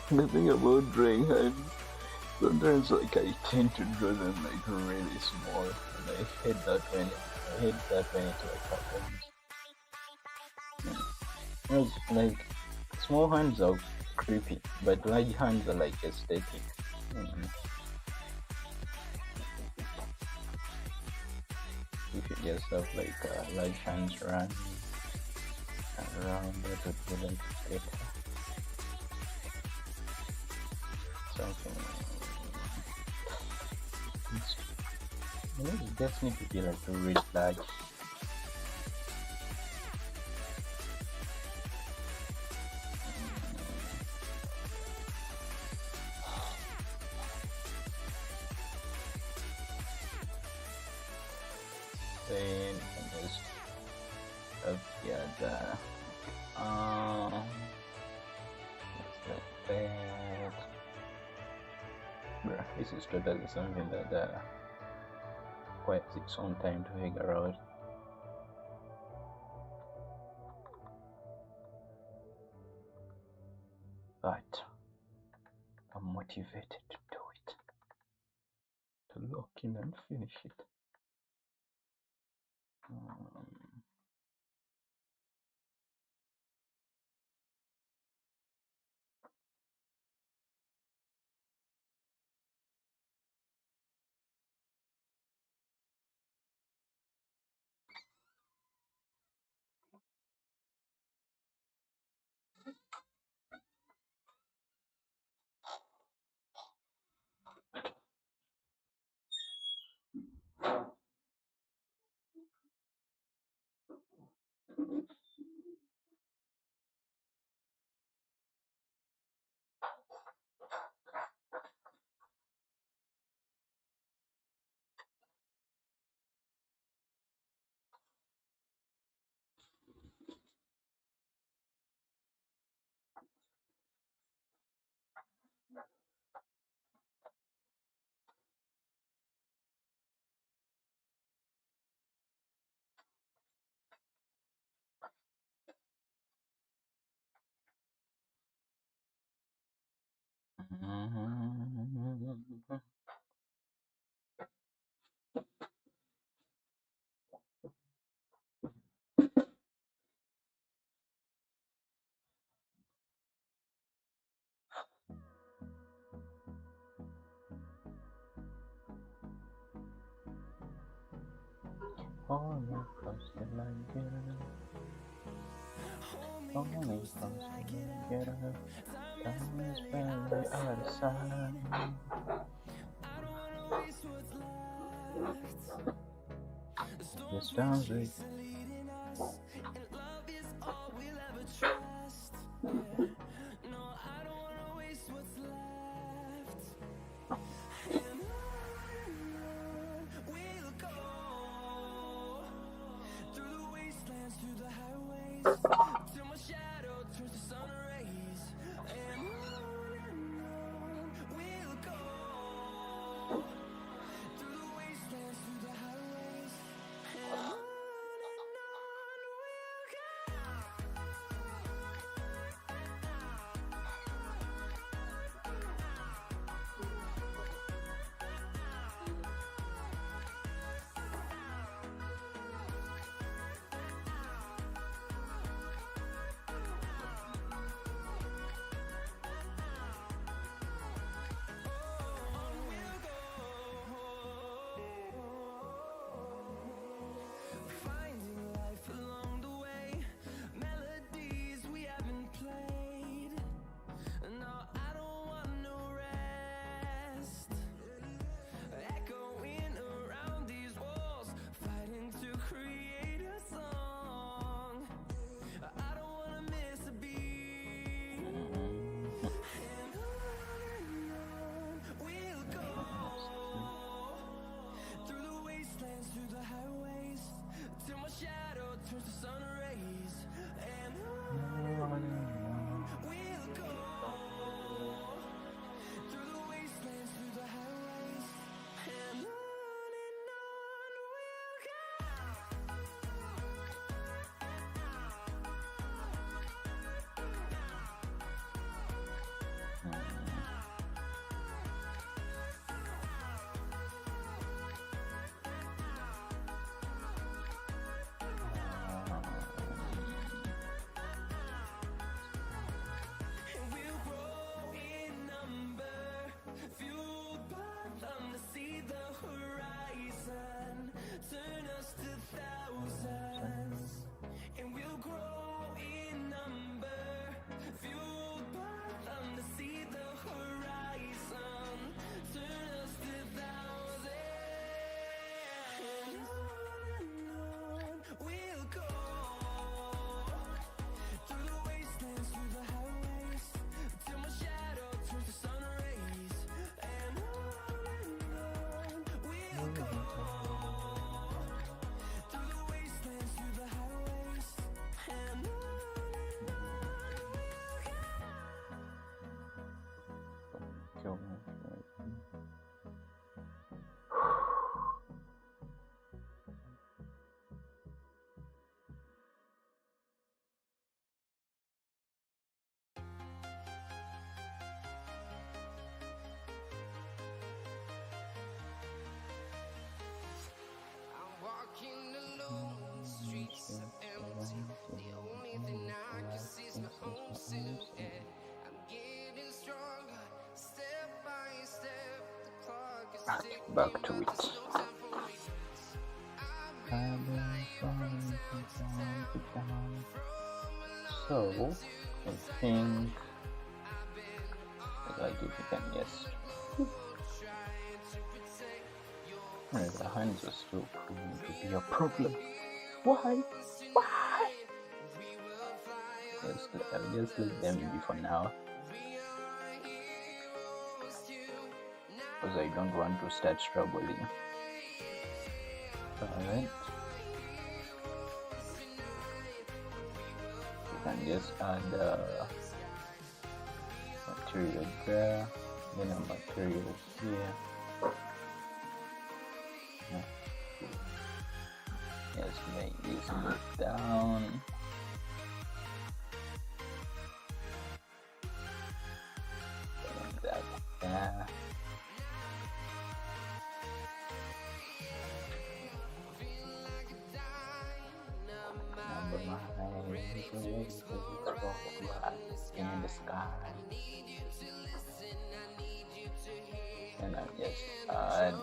The thing about drawing hands, sometimes like I tend to draw them like really small, and I hate that when it like happens. It's like small hands are creepy, but large hands are like aesthetic. You should just have like large hands run around, that would be like better. Something. It just need to be like a really large. Then you can just have the other just like that. Bruh, this is totally something that requires its own time to figure out. But I'm motivated to do it, to lock in and finish it. Hold me close till I get up. Hold me close till I get up. Time is barely out of sight. This sounds like back to it. So I think like if you can guess, the hands are still proving to be a problem. Why? I'll just let them be for now, because I don't want to start struggling. Alright. You can just add material there, then a material here. Let's make this move down. And that there. In the sky, and I'll just add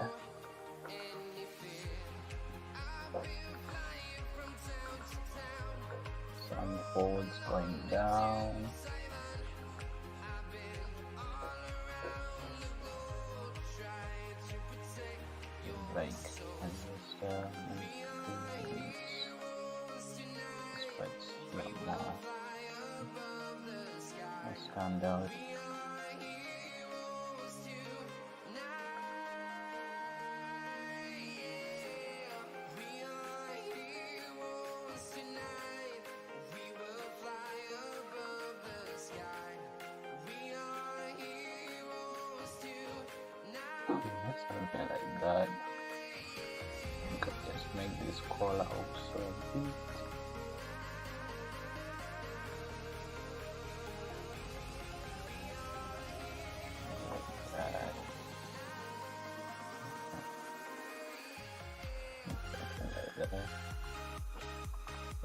some folds going down, like and just now stand out. Something like that. You can just make this color also a bit.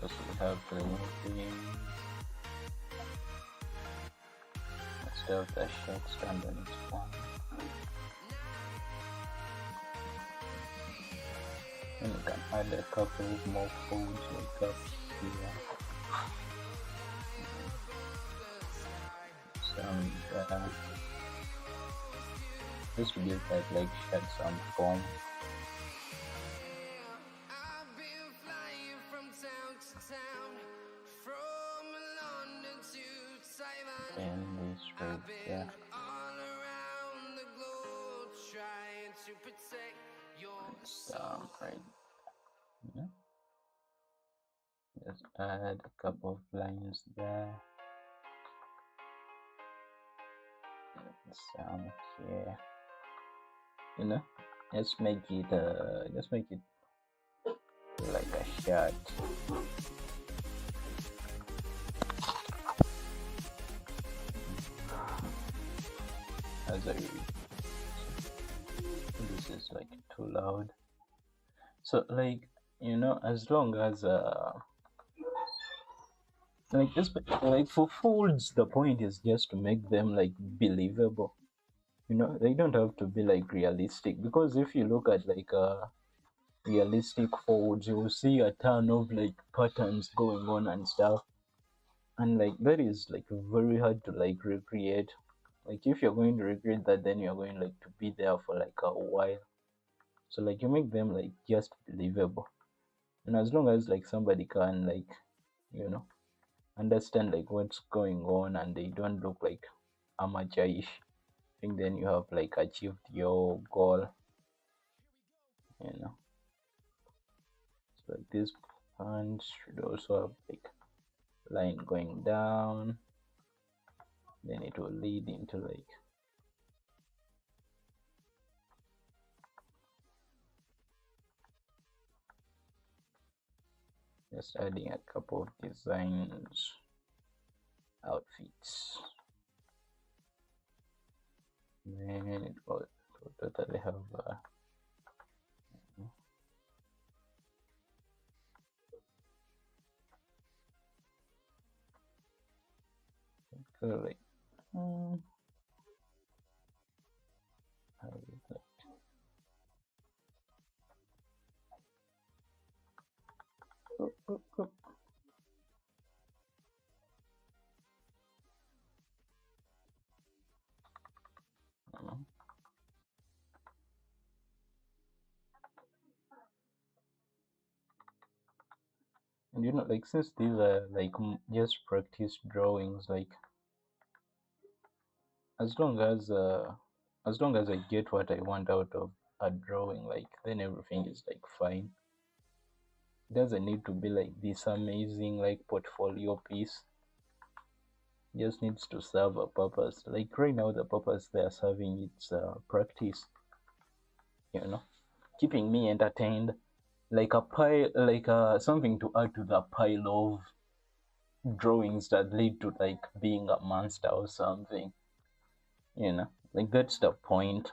Because we have the moving instead of the shirt stand on its own. And you can add a couple more folds like up here. Some just to give that like shirt some form. And this right there. Right. Yeah. Just add a couple of lines there. Some here. You know, let's make it like a shirt. As I read, this is like too loud. So like, you know, as long as like just like for folds, the point is just to make them like believable. You know, they don't have to be like realistic, because if you look at like realistic folds, you will see a ton of like patterns going on and stuff, and like that is like very hard to like recreate. Like if you're going to recreate that, then you're going like to be there for like a while. So like you make them like just believable, and as long as like somebody can like, you know, understand like what's going on and they don't look like amateurish, I think then you have like achieved your goal, you know. So like this pants should also have like line going down, then it will lead into like just adding a couple of designs, outfits, then it will totally have like how is that? Oop, oop. Mhm. And you know, like since these are like just practice drawings, like as long as uh, as long as I get what I want out of a drawing, like then everything is like fine. It doesn't need to be like this amazing like portfolio piece. It just needs to serve a purpose. Like right now, the purpose they are serving it's practice. You know, keeping me entertained, like a pile, like something to add to the pile of drawings that lead to like being a monster or something. You know, like that's the point.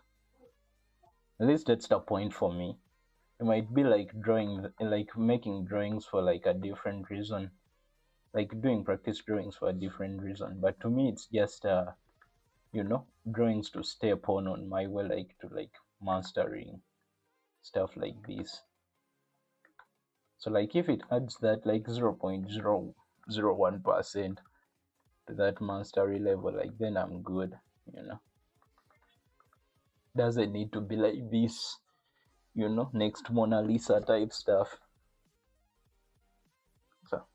At least that's the point for me. It might be like drawing, like making drawings for like a different reason, like doing practice drawings for a different reason. But to me, it's just you know, drawings to stay upon on my way, like to like mastering stuff like this. So like if it adds that like 0.001% to that mastery level, like then I'm good, you know. Doesn't need to be like this, you know, next Mona Lisa type stuff. So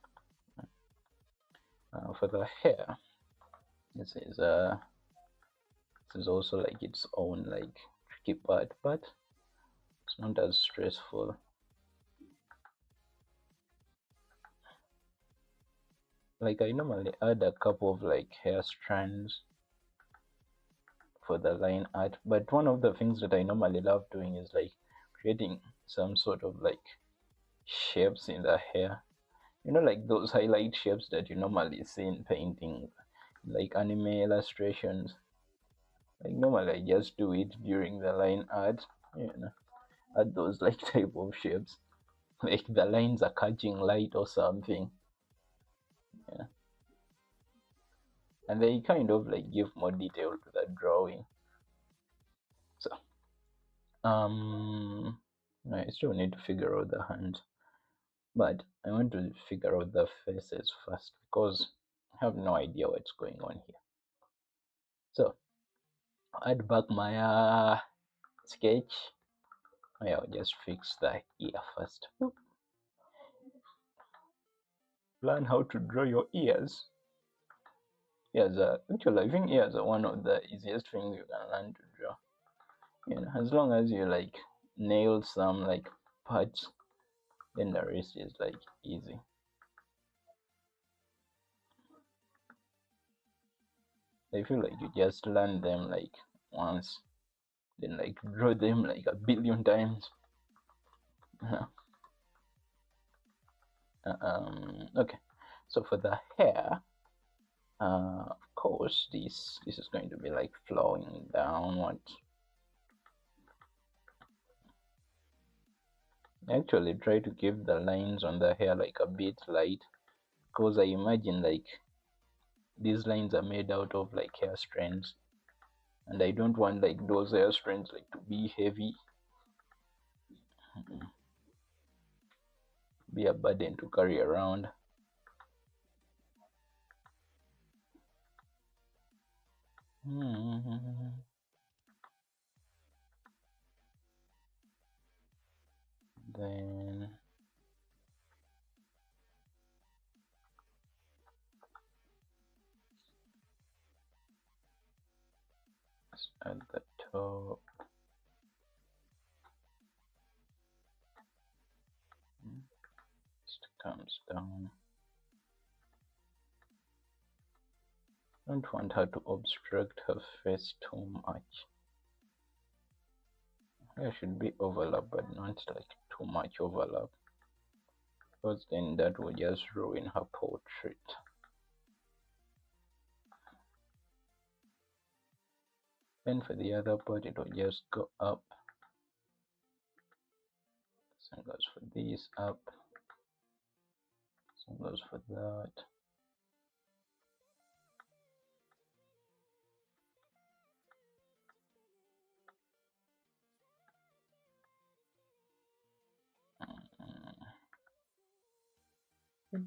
for the hair, this is also like its own like tricky part, but it's not as stressful. Like I normally add a couple of like hair strands for the line art, but one of the things that I normally love doing is like creating some sort of like shapes in the hair, you know, like those highlight shapes that you normally see in painting, like anime illustrations. Like normally I just do it during the line art, you know, add those like type of shapes, like the lines are catching light or something, yeah, and they kind of like give more detail to the drawing. So I still need to figure out the hands, but I want to figure out the faces first because I have no idea what's going on here. So add back my sketch. I'll just fix the ear first. Boop. Learn how to draw your ears. Ears are actually, I think ears are one of the easiest things you can learn to draw. You know, as long as you like nail some like parts, then the rest is like easy. I feel like you just learn them like once, then like draw them like a billion times. Okay, so for the hair, of course, this is going to be like flowing downward. Actually, try to keep the lines on the hair like a bit light, because I imagine like these lines are made out of like hair strands, and I don't want like those hair strands like to be heavy, be a burden to carry around. Then at the top, it comes down. Don't want her to obstruct her face too much. There should be overlap, but not like too much overlap, because then that will just ruin her portrait. Then for the other part, it will just go up. Same goes for this, up. Same goes for that. you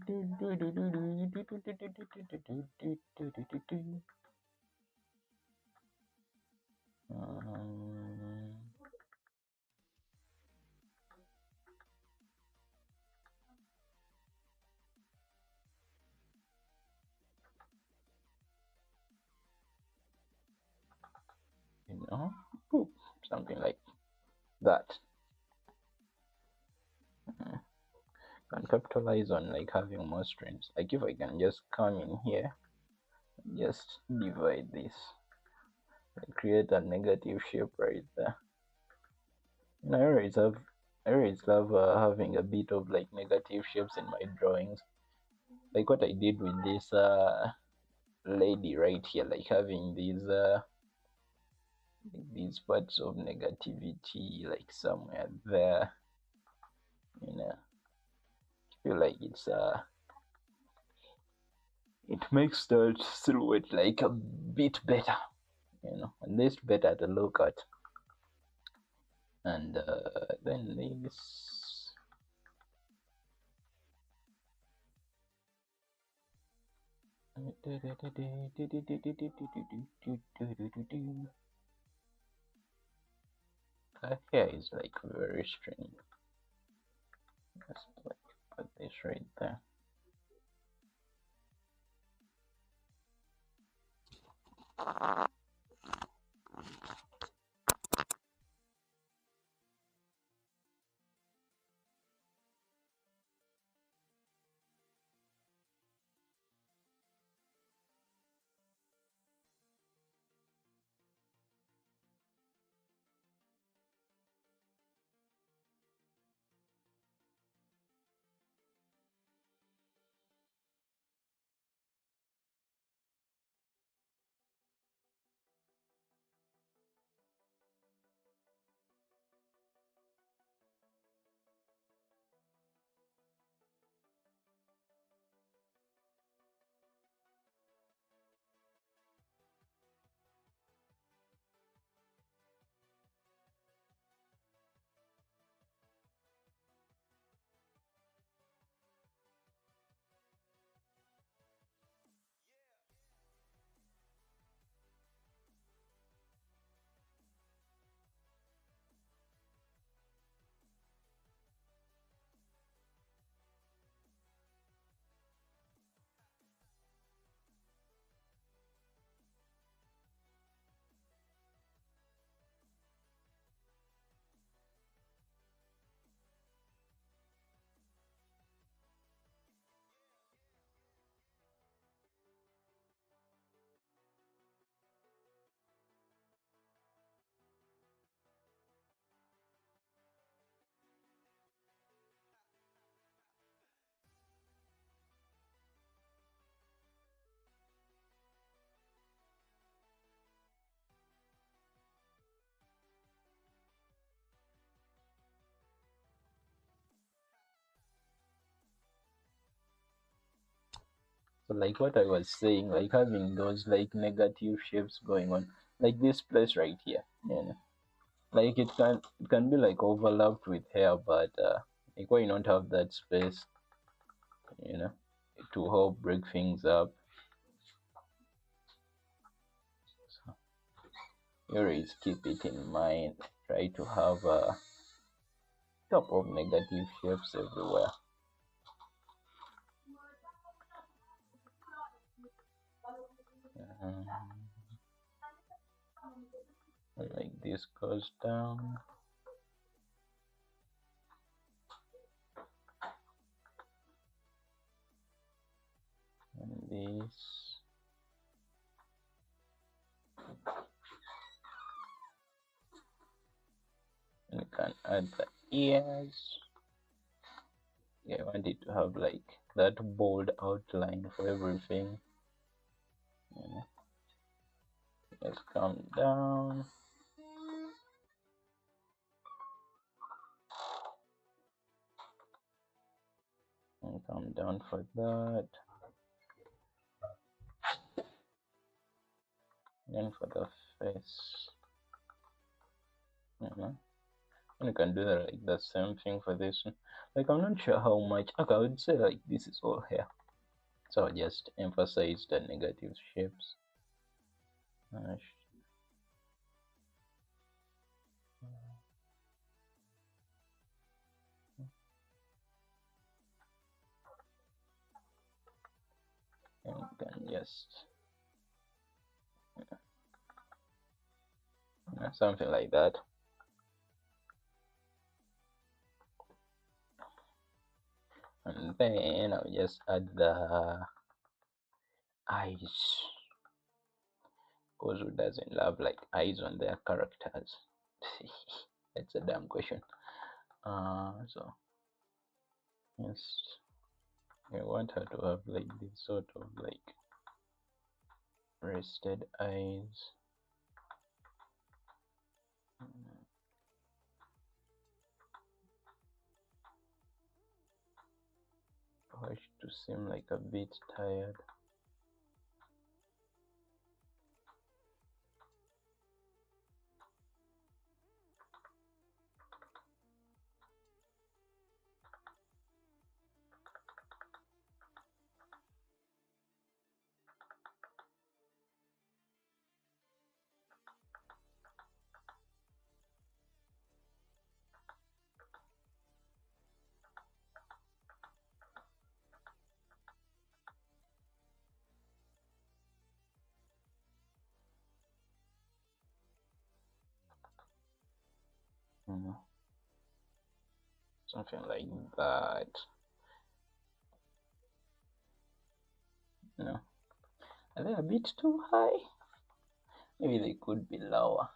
know, boop, something like that. Can capitalize on like having more strings. Like if I can just come in here, just divide this, and create a negative shape right there. And I always love having a bit of like negative shapes in my drawings. Like what I did with this lady right here, like having these parts of negativity like somewhere there. You know, I feel like it makes the silhouette like a bit better, you know, at least better to look at. And then this, her hair is like very strange. Just like put this right there. So like what I was saying, like having those like negative shapes going on, like this place right here, you know, like it can be like overlapped with hair, but like why not have that space, you know, to help break things up. So you always keep it in mind. Try to have a top of negative shapes everywhere. Um, like this goes down, and this. And you can add the ears. Yeah, I want it to have like that bold outline for everything. You know, just come down and come down for that. Then for the face, you know, And you can do that, like the same thing for this one. Like I'm not sure how much. Okay, I would say like this is all hair. So I'll just emphasize the negative shapes. And you can just something like that. And then I'll just add the eyes. Because who doesn't love like eyes on their characters? That's a damn question. So yes, I want her to have like this sort of like rested eyes. For her to seem like a bit tired. Something like that. Are they a bit too high? Maybe they could be lower.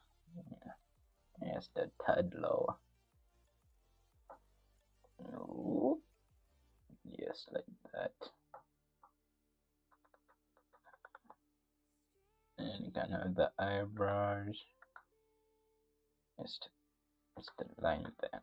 Yes, the third lower. No. Yes, like that. And you can have the eyebrows. Just the line there.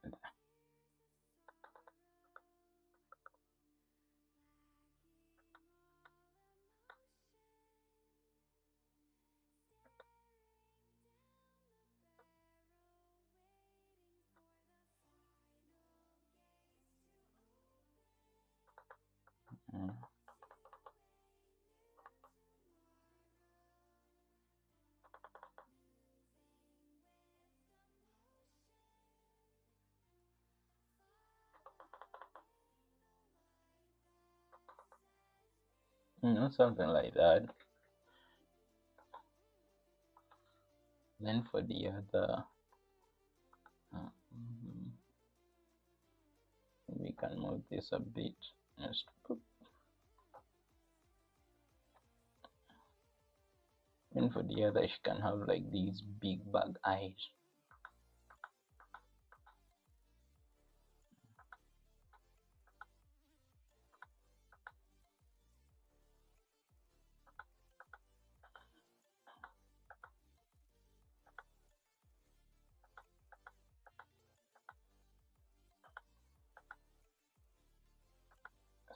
Something like that. Then for the other, we can move this a bit. Just boop. And for the other, she can have like these big bug eyes.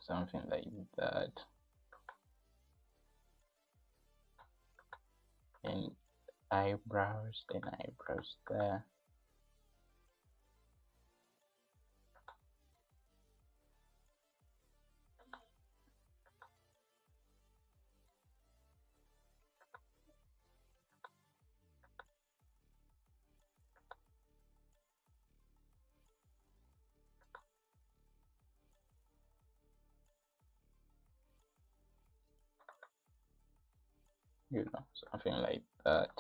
Something like that. And eyebrows, then eyebrows there. Something like that.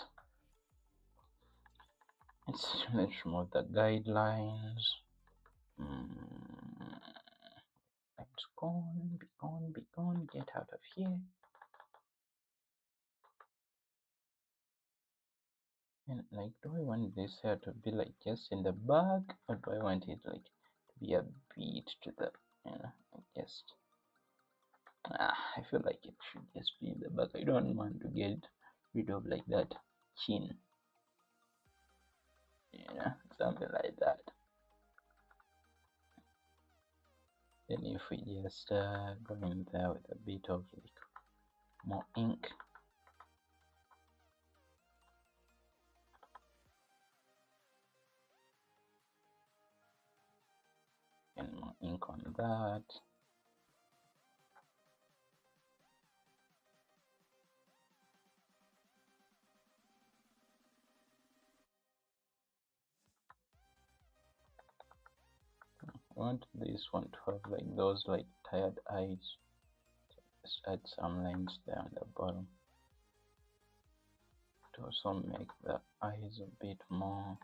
Let's remove the guidelines. Let's gone, be gone, get out of here. And like, do I want this hair to be like just in the back, or do I want it like to be a bit to the, just, I feel like it should just be in the back. I don't want to get rid of like that chin, something like that. Then if we just go in there with a bit of like more ink, ink on that. I want this one to have like those like tired eyes. Just add some lines there on the bottom to also make the eyes a bit more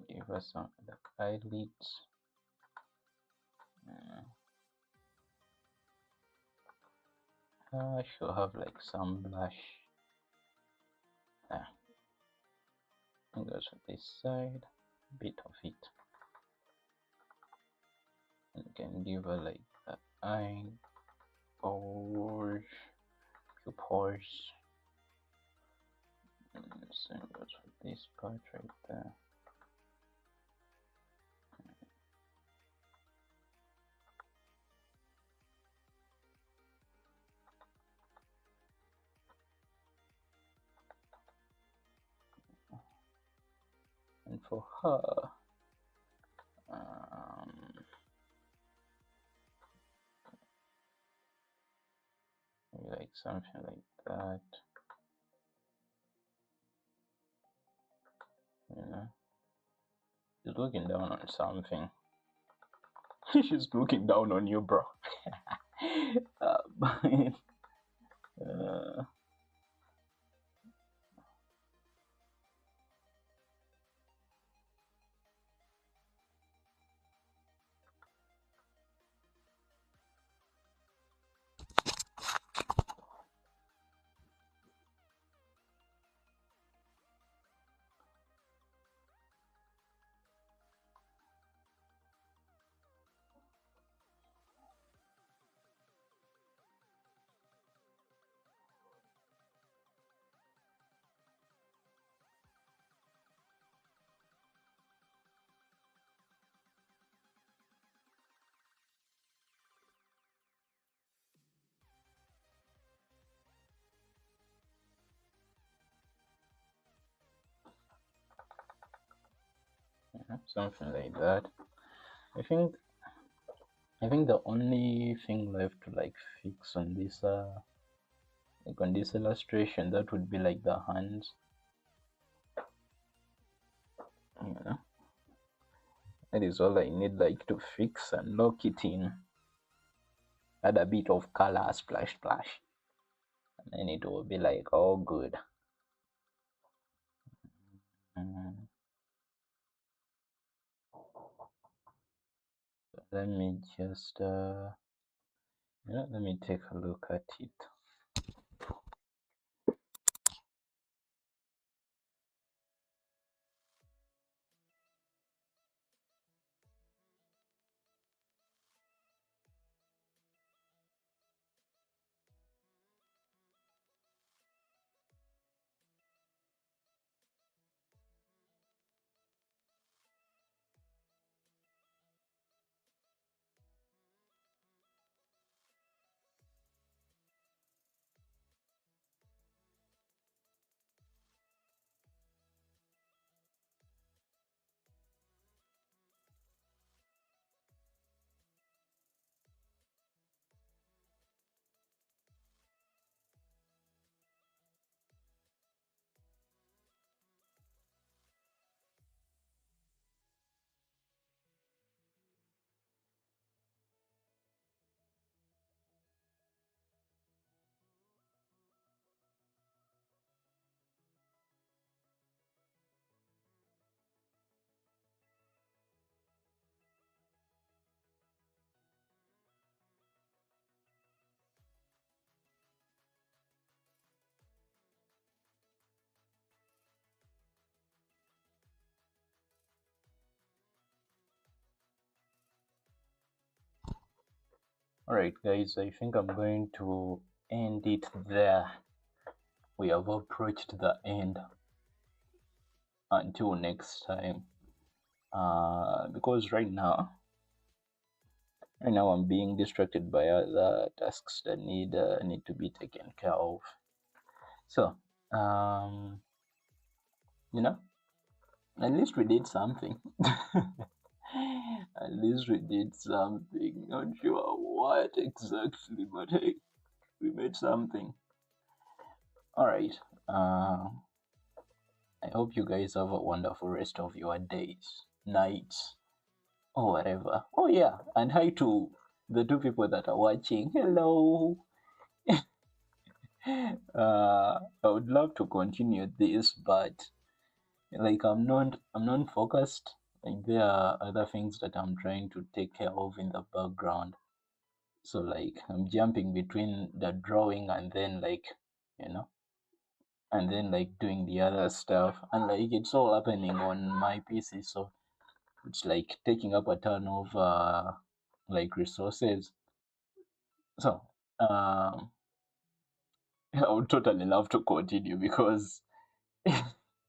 give us some the eyelids. I should have like some blush. And goes on this side, a bit of it. And you can give her like the eye, pores, pupils. And the same goes for this part right there. And for her, maybe like something like that. You know, she's looking down on something. She's looking down on you, bro. Something like that. I think the only thing left to like fix on this like on this illustration, that would be like the hands. You know, that is all I need like to fix and lock it in. Add a bit of color, splash, and then it will be like all good. So let me just let me take a look at it. Alright guys, I think I'm going to end it there. We have approached the end. Until next time. Because right now I'm being distracted by other tasks that need to be taken care of. So, um, you know, at least we did something. At least we did something. Not sure what exactly, but hey, we made something. All right. I hope you guys have a wonderful rest of your days, nights, or whatever. Oh yeah, and hi to the two people that are watching. Hello. I would love to continue this, but like I'm not focused. Like there are other things that I'm trying to take care of in the background. So like I'm jumping between the drawing and then you know and then like doing the other stuff, and like it's all happening on my PC, so it's like taking up a ton of like resources. So um I would totally love to continue because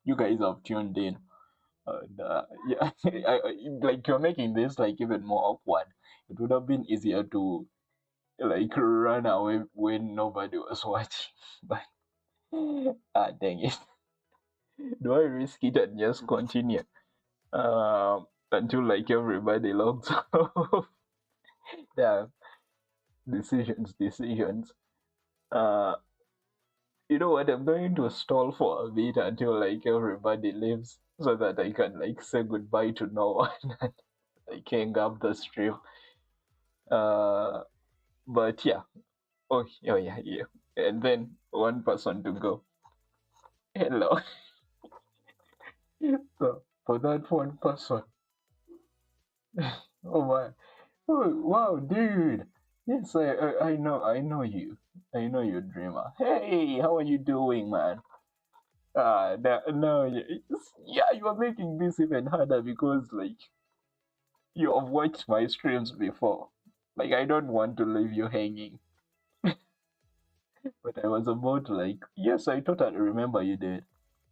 you guys have tuned in. And yeah, like you're making this like even more awkward. It would have been easier to like run away when nobody was watching. But dang it. Do I risk it and just continue? Until like everybody logs off. Yeah, decisions. Uh, you know what? I'm going to stall for a bit until like everybody leaves, so that I can like say goodbye to no one and like hang up the stream. Uh, but yeah. Oh yeah, yeah. And then one person to go. Hello. So for that one person, oh my, oh wow, dude. Yes, I know you. I know you, dreamer. Hey, how are you doing, man? No, yeah, you are making this even harder because like you have watched my streams before. Like I don't want to leave you hanging, but I was about to like, yes, I totally remember you did.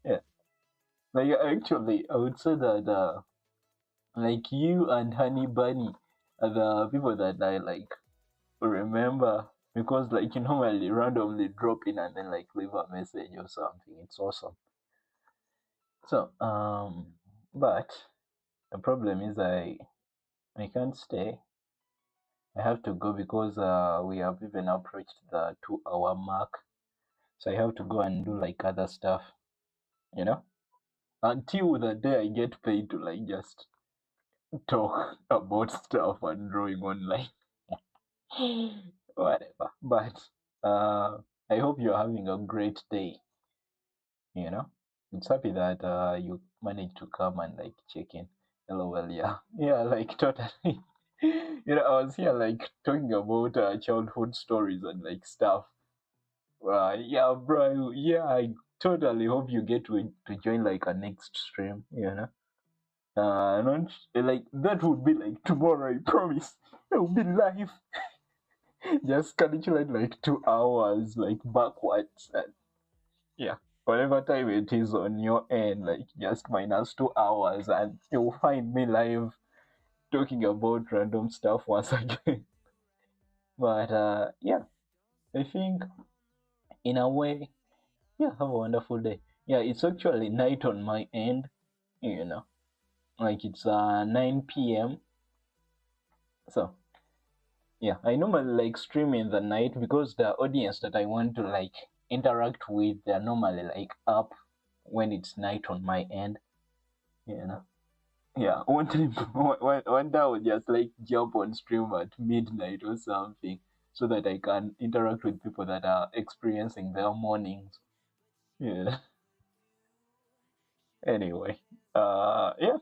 Yeah, like actually, I would say that like you and Honey Bunny are the people that I like remember because like you normally randomly drop in and then like leave a message or something. It's awesome. So but the problem is I can't stay. I have to go because we have even approached the 2 hour mark. So I have to go and do like other stuff, you know? Until the day I get paid to like just talk about stuff and drawing online. Whatever. But I hope you're having a great day, you know? It's happy that you managed to come and like check in. LOL, yeah. Yeah, like totally. I was here like talking about childhood stories and like stuff. Yeah, bro. Yeah, I totally hope you get to join like a next stream. Not like that would be like tomorrow, I promise. It will be live. Just calculate like 2 hours like backwards, and yeah, whatever time it is on your end, like just minus 2 hours and you'll find me live talking about random stuff once again. But yeah, I think in a way, yeah, have a wonderful day. Yeah, it's actually night on my end, you know. Like it's 9 p.m. So yeah, I normally like stream in the night because the audience that I want to like interact with, they're normally like up when it's night on my end, you know. Yeah, one time, one day I would just like jump on stream at midnight or something so that I can interact with people that are experiencing their mornings. Yeah. Anyway, yeah.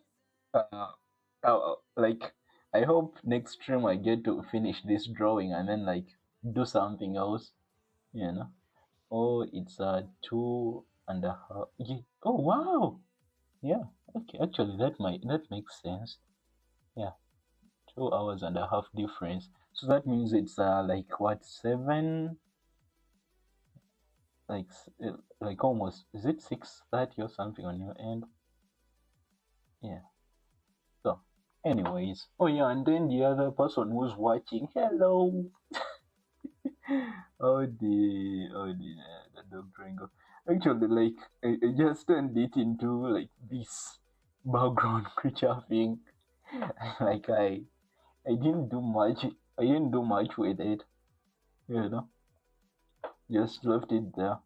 Like, I hope next stream I get to finish this drawing and then like do something else. You know. Oh, it's 2.5. Oh wow. Yeah. Okay. Actually, that makes sense. Yeah. 2 hours and a half difference. So that means it's like what 7, like almost, is it 6:30 or something on your end? Yeah. Anyways, oh yeah, and then the other person who's watching, hello. The dog triangle. Actually, like I just turned it into like this background creature thing. Like I didn't do much. I didn't do much with it. You know, just left it there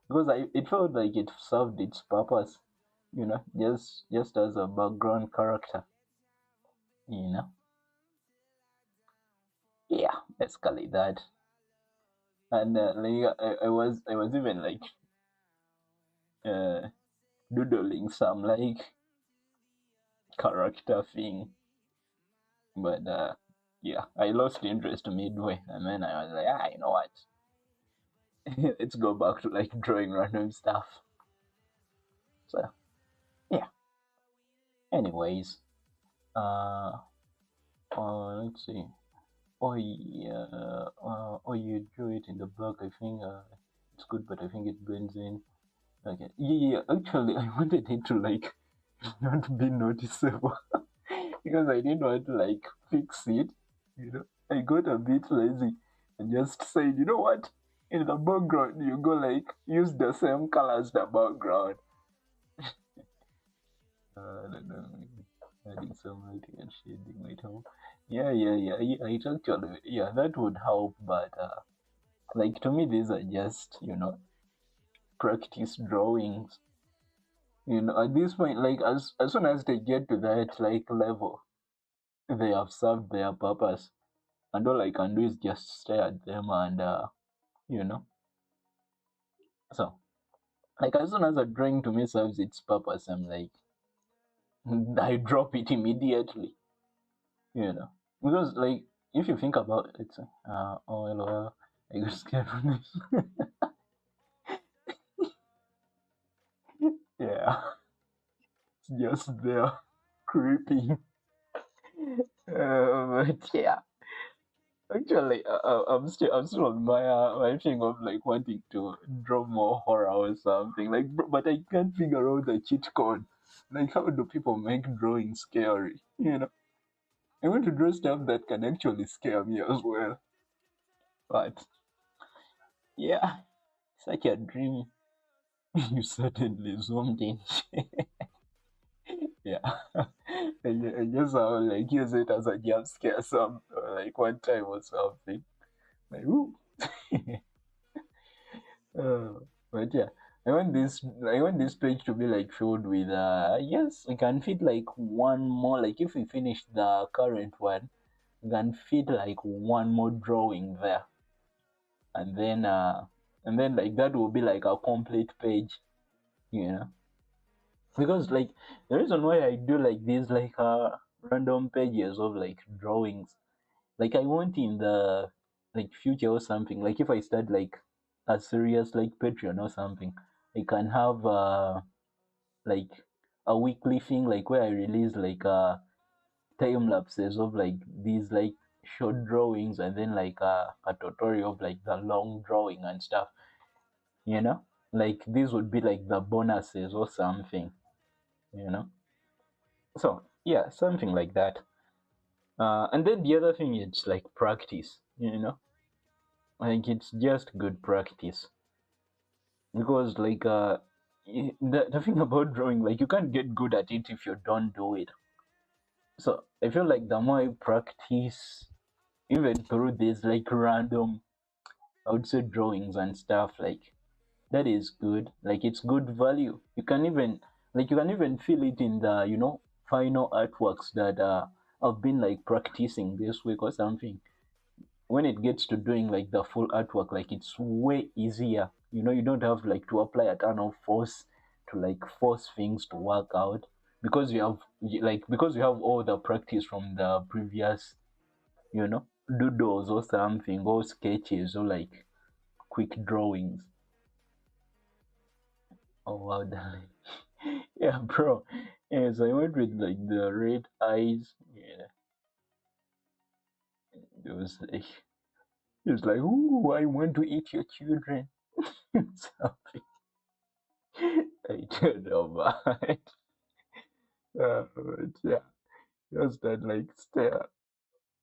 because it felt like it served its purpose. You know, just as a background character. You know, yeah, basically that. And like I was even like uh doodling some like character thing, but yeah, I lost interest midway, and then I was like, you know what? Let's go back to like drawing random stuff. So yeah. Anyways, uh, let's see. Oh yeah, oh you drew it in the back. I think it's good, but I think it blends in. Okay, yeah. Actually, I wanted it to like not be noticeable because I didn't want to like fix it. You know, I got a bit lazy and just said, you know what? In the background, you go like use the same color as the background. I don't know, adding some lighting and shading might help. Yeah. It actually, yeah, that would help. But like to me, these are just practice drawings. You know, at this point, like as soon as they get to that like level, they have served their purpose, and all I can do is just stare at them and you know. So like as soon as a drawing to me serves its purpose, I'm like I drop it immediately. You know, because like if you think about it, oh lol, I got scared from this. Yeah, it's just there creeping. But yeah, actually, I'm still on my thing of like wanting to draw more horror or something. Like, but I can't figure out the cheat code. Like, how do people make drawing scary? You know, I want to draw stuff that can actually scare me as well. But yeah, such a dream. You certainly zoomed in. Yeah. I guess I'll like use it as a jump scare some like one time or something. Like, ooh. But yeah, I want this page to be like filled with yes, we can fit like one more, like if we finish the current one, we can fit like one more drawing there, and then like that will be like a complete page, you know. Because like the reason why I do like these like random pages of like drawings, like I want in the like future or something, like if I start like a serious like Patreon or something, I can have like a weekly thing like where I release like time lapses of like these like short drawings, and then like a tutorial of like the long drawing and stuff, you know. Like these would be like the bonuses or something, you know. So yeah, something like that. And then the other thing is like practice, you know. Like it's just good practice, because like the thing about drawing, like you can't get good at it if you don't do it. So I feel like the more I practice, even through these like random, I would say, drawings and stuff, like that is good. Like it's good value. You can even feel it in the final artworks that I've been like practicing this week or something. When it gets to doing like the full artwork, like it's way easier. You don't have like to apply a ton of force to like force things to work out, because you have all the practice from the previous doodles or something, or sketches, or like quick drawings. Oh wow, darling. Yeah, bro. Yes, I went with like the red eyes. Yeah, it was like, ooh, I want to eat your children. Something. I don't know, but yeah. Just that like stare.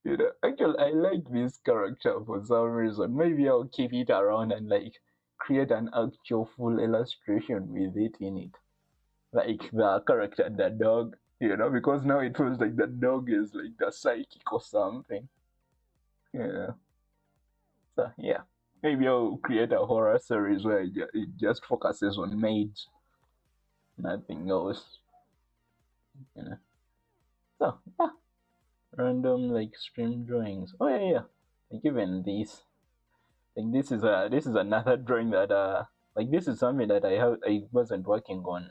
You know, actually, I like this character for some reason. Maybe I'll keep it around and like create an actual full illustration with it in it, like the character, the dog. You know, because now it feels like the dog is like the psychic or something. You know, so yeah, maybe I'll create a horror series where it just focuses on maids, nothing else. You know, so yeah, random like stream drawings. Oh yeah, yeah. Like even these. Like this is another drawing that like this is something that I wasn't working on.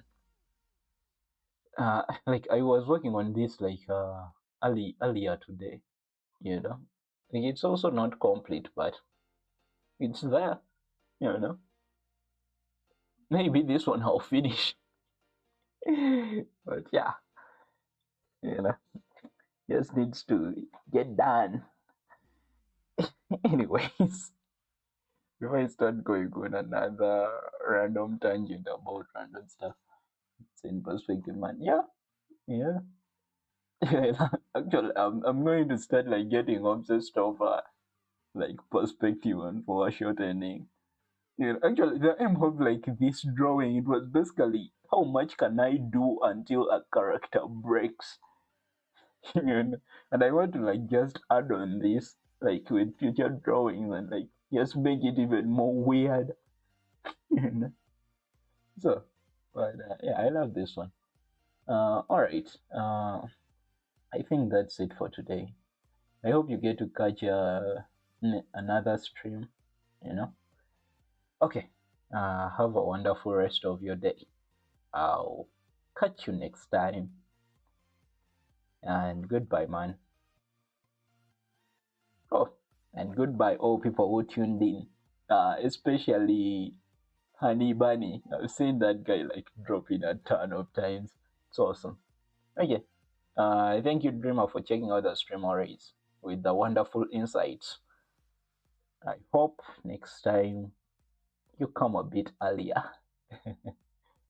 Like I was working on this like earlier today, you know. Like it's also not complete, but it's there, you know. Maybe this one I'll finish. But yeah, you know, just needs to get done. Anyways, before I start going on another random tangent about random stuff, it's in perspective, man. Yeah, yeah. Actually, I'm going to start like getting obsessed over like perspective and foreshortening. You know, actually, the aim of like this drawing, it was basically how much can I do until a character breaks. You know? And I want to like just add on this like with future drawings and like just make it even more weird. You know? So, but yeah, I love this one. All right. I think that's it for today. I hope you get to catch another stream, you know. Okay. Have a wonderful rest of your day. I'll catch you next time. And goodbye, man. Oh, and goodbye, all people who tuned in. Especially Honey Bunny. I've seen that guy like drop in a ton of times. It's awesome. Okay. Thank you, Dreamer, for checking out the stream always with the wonderful insights. I hope next time you come a bit earlier.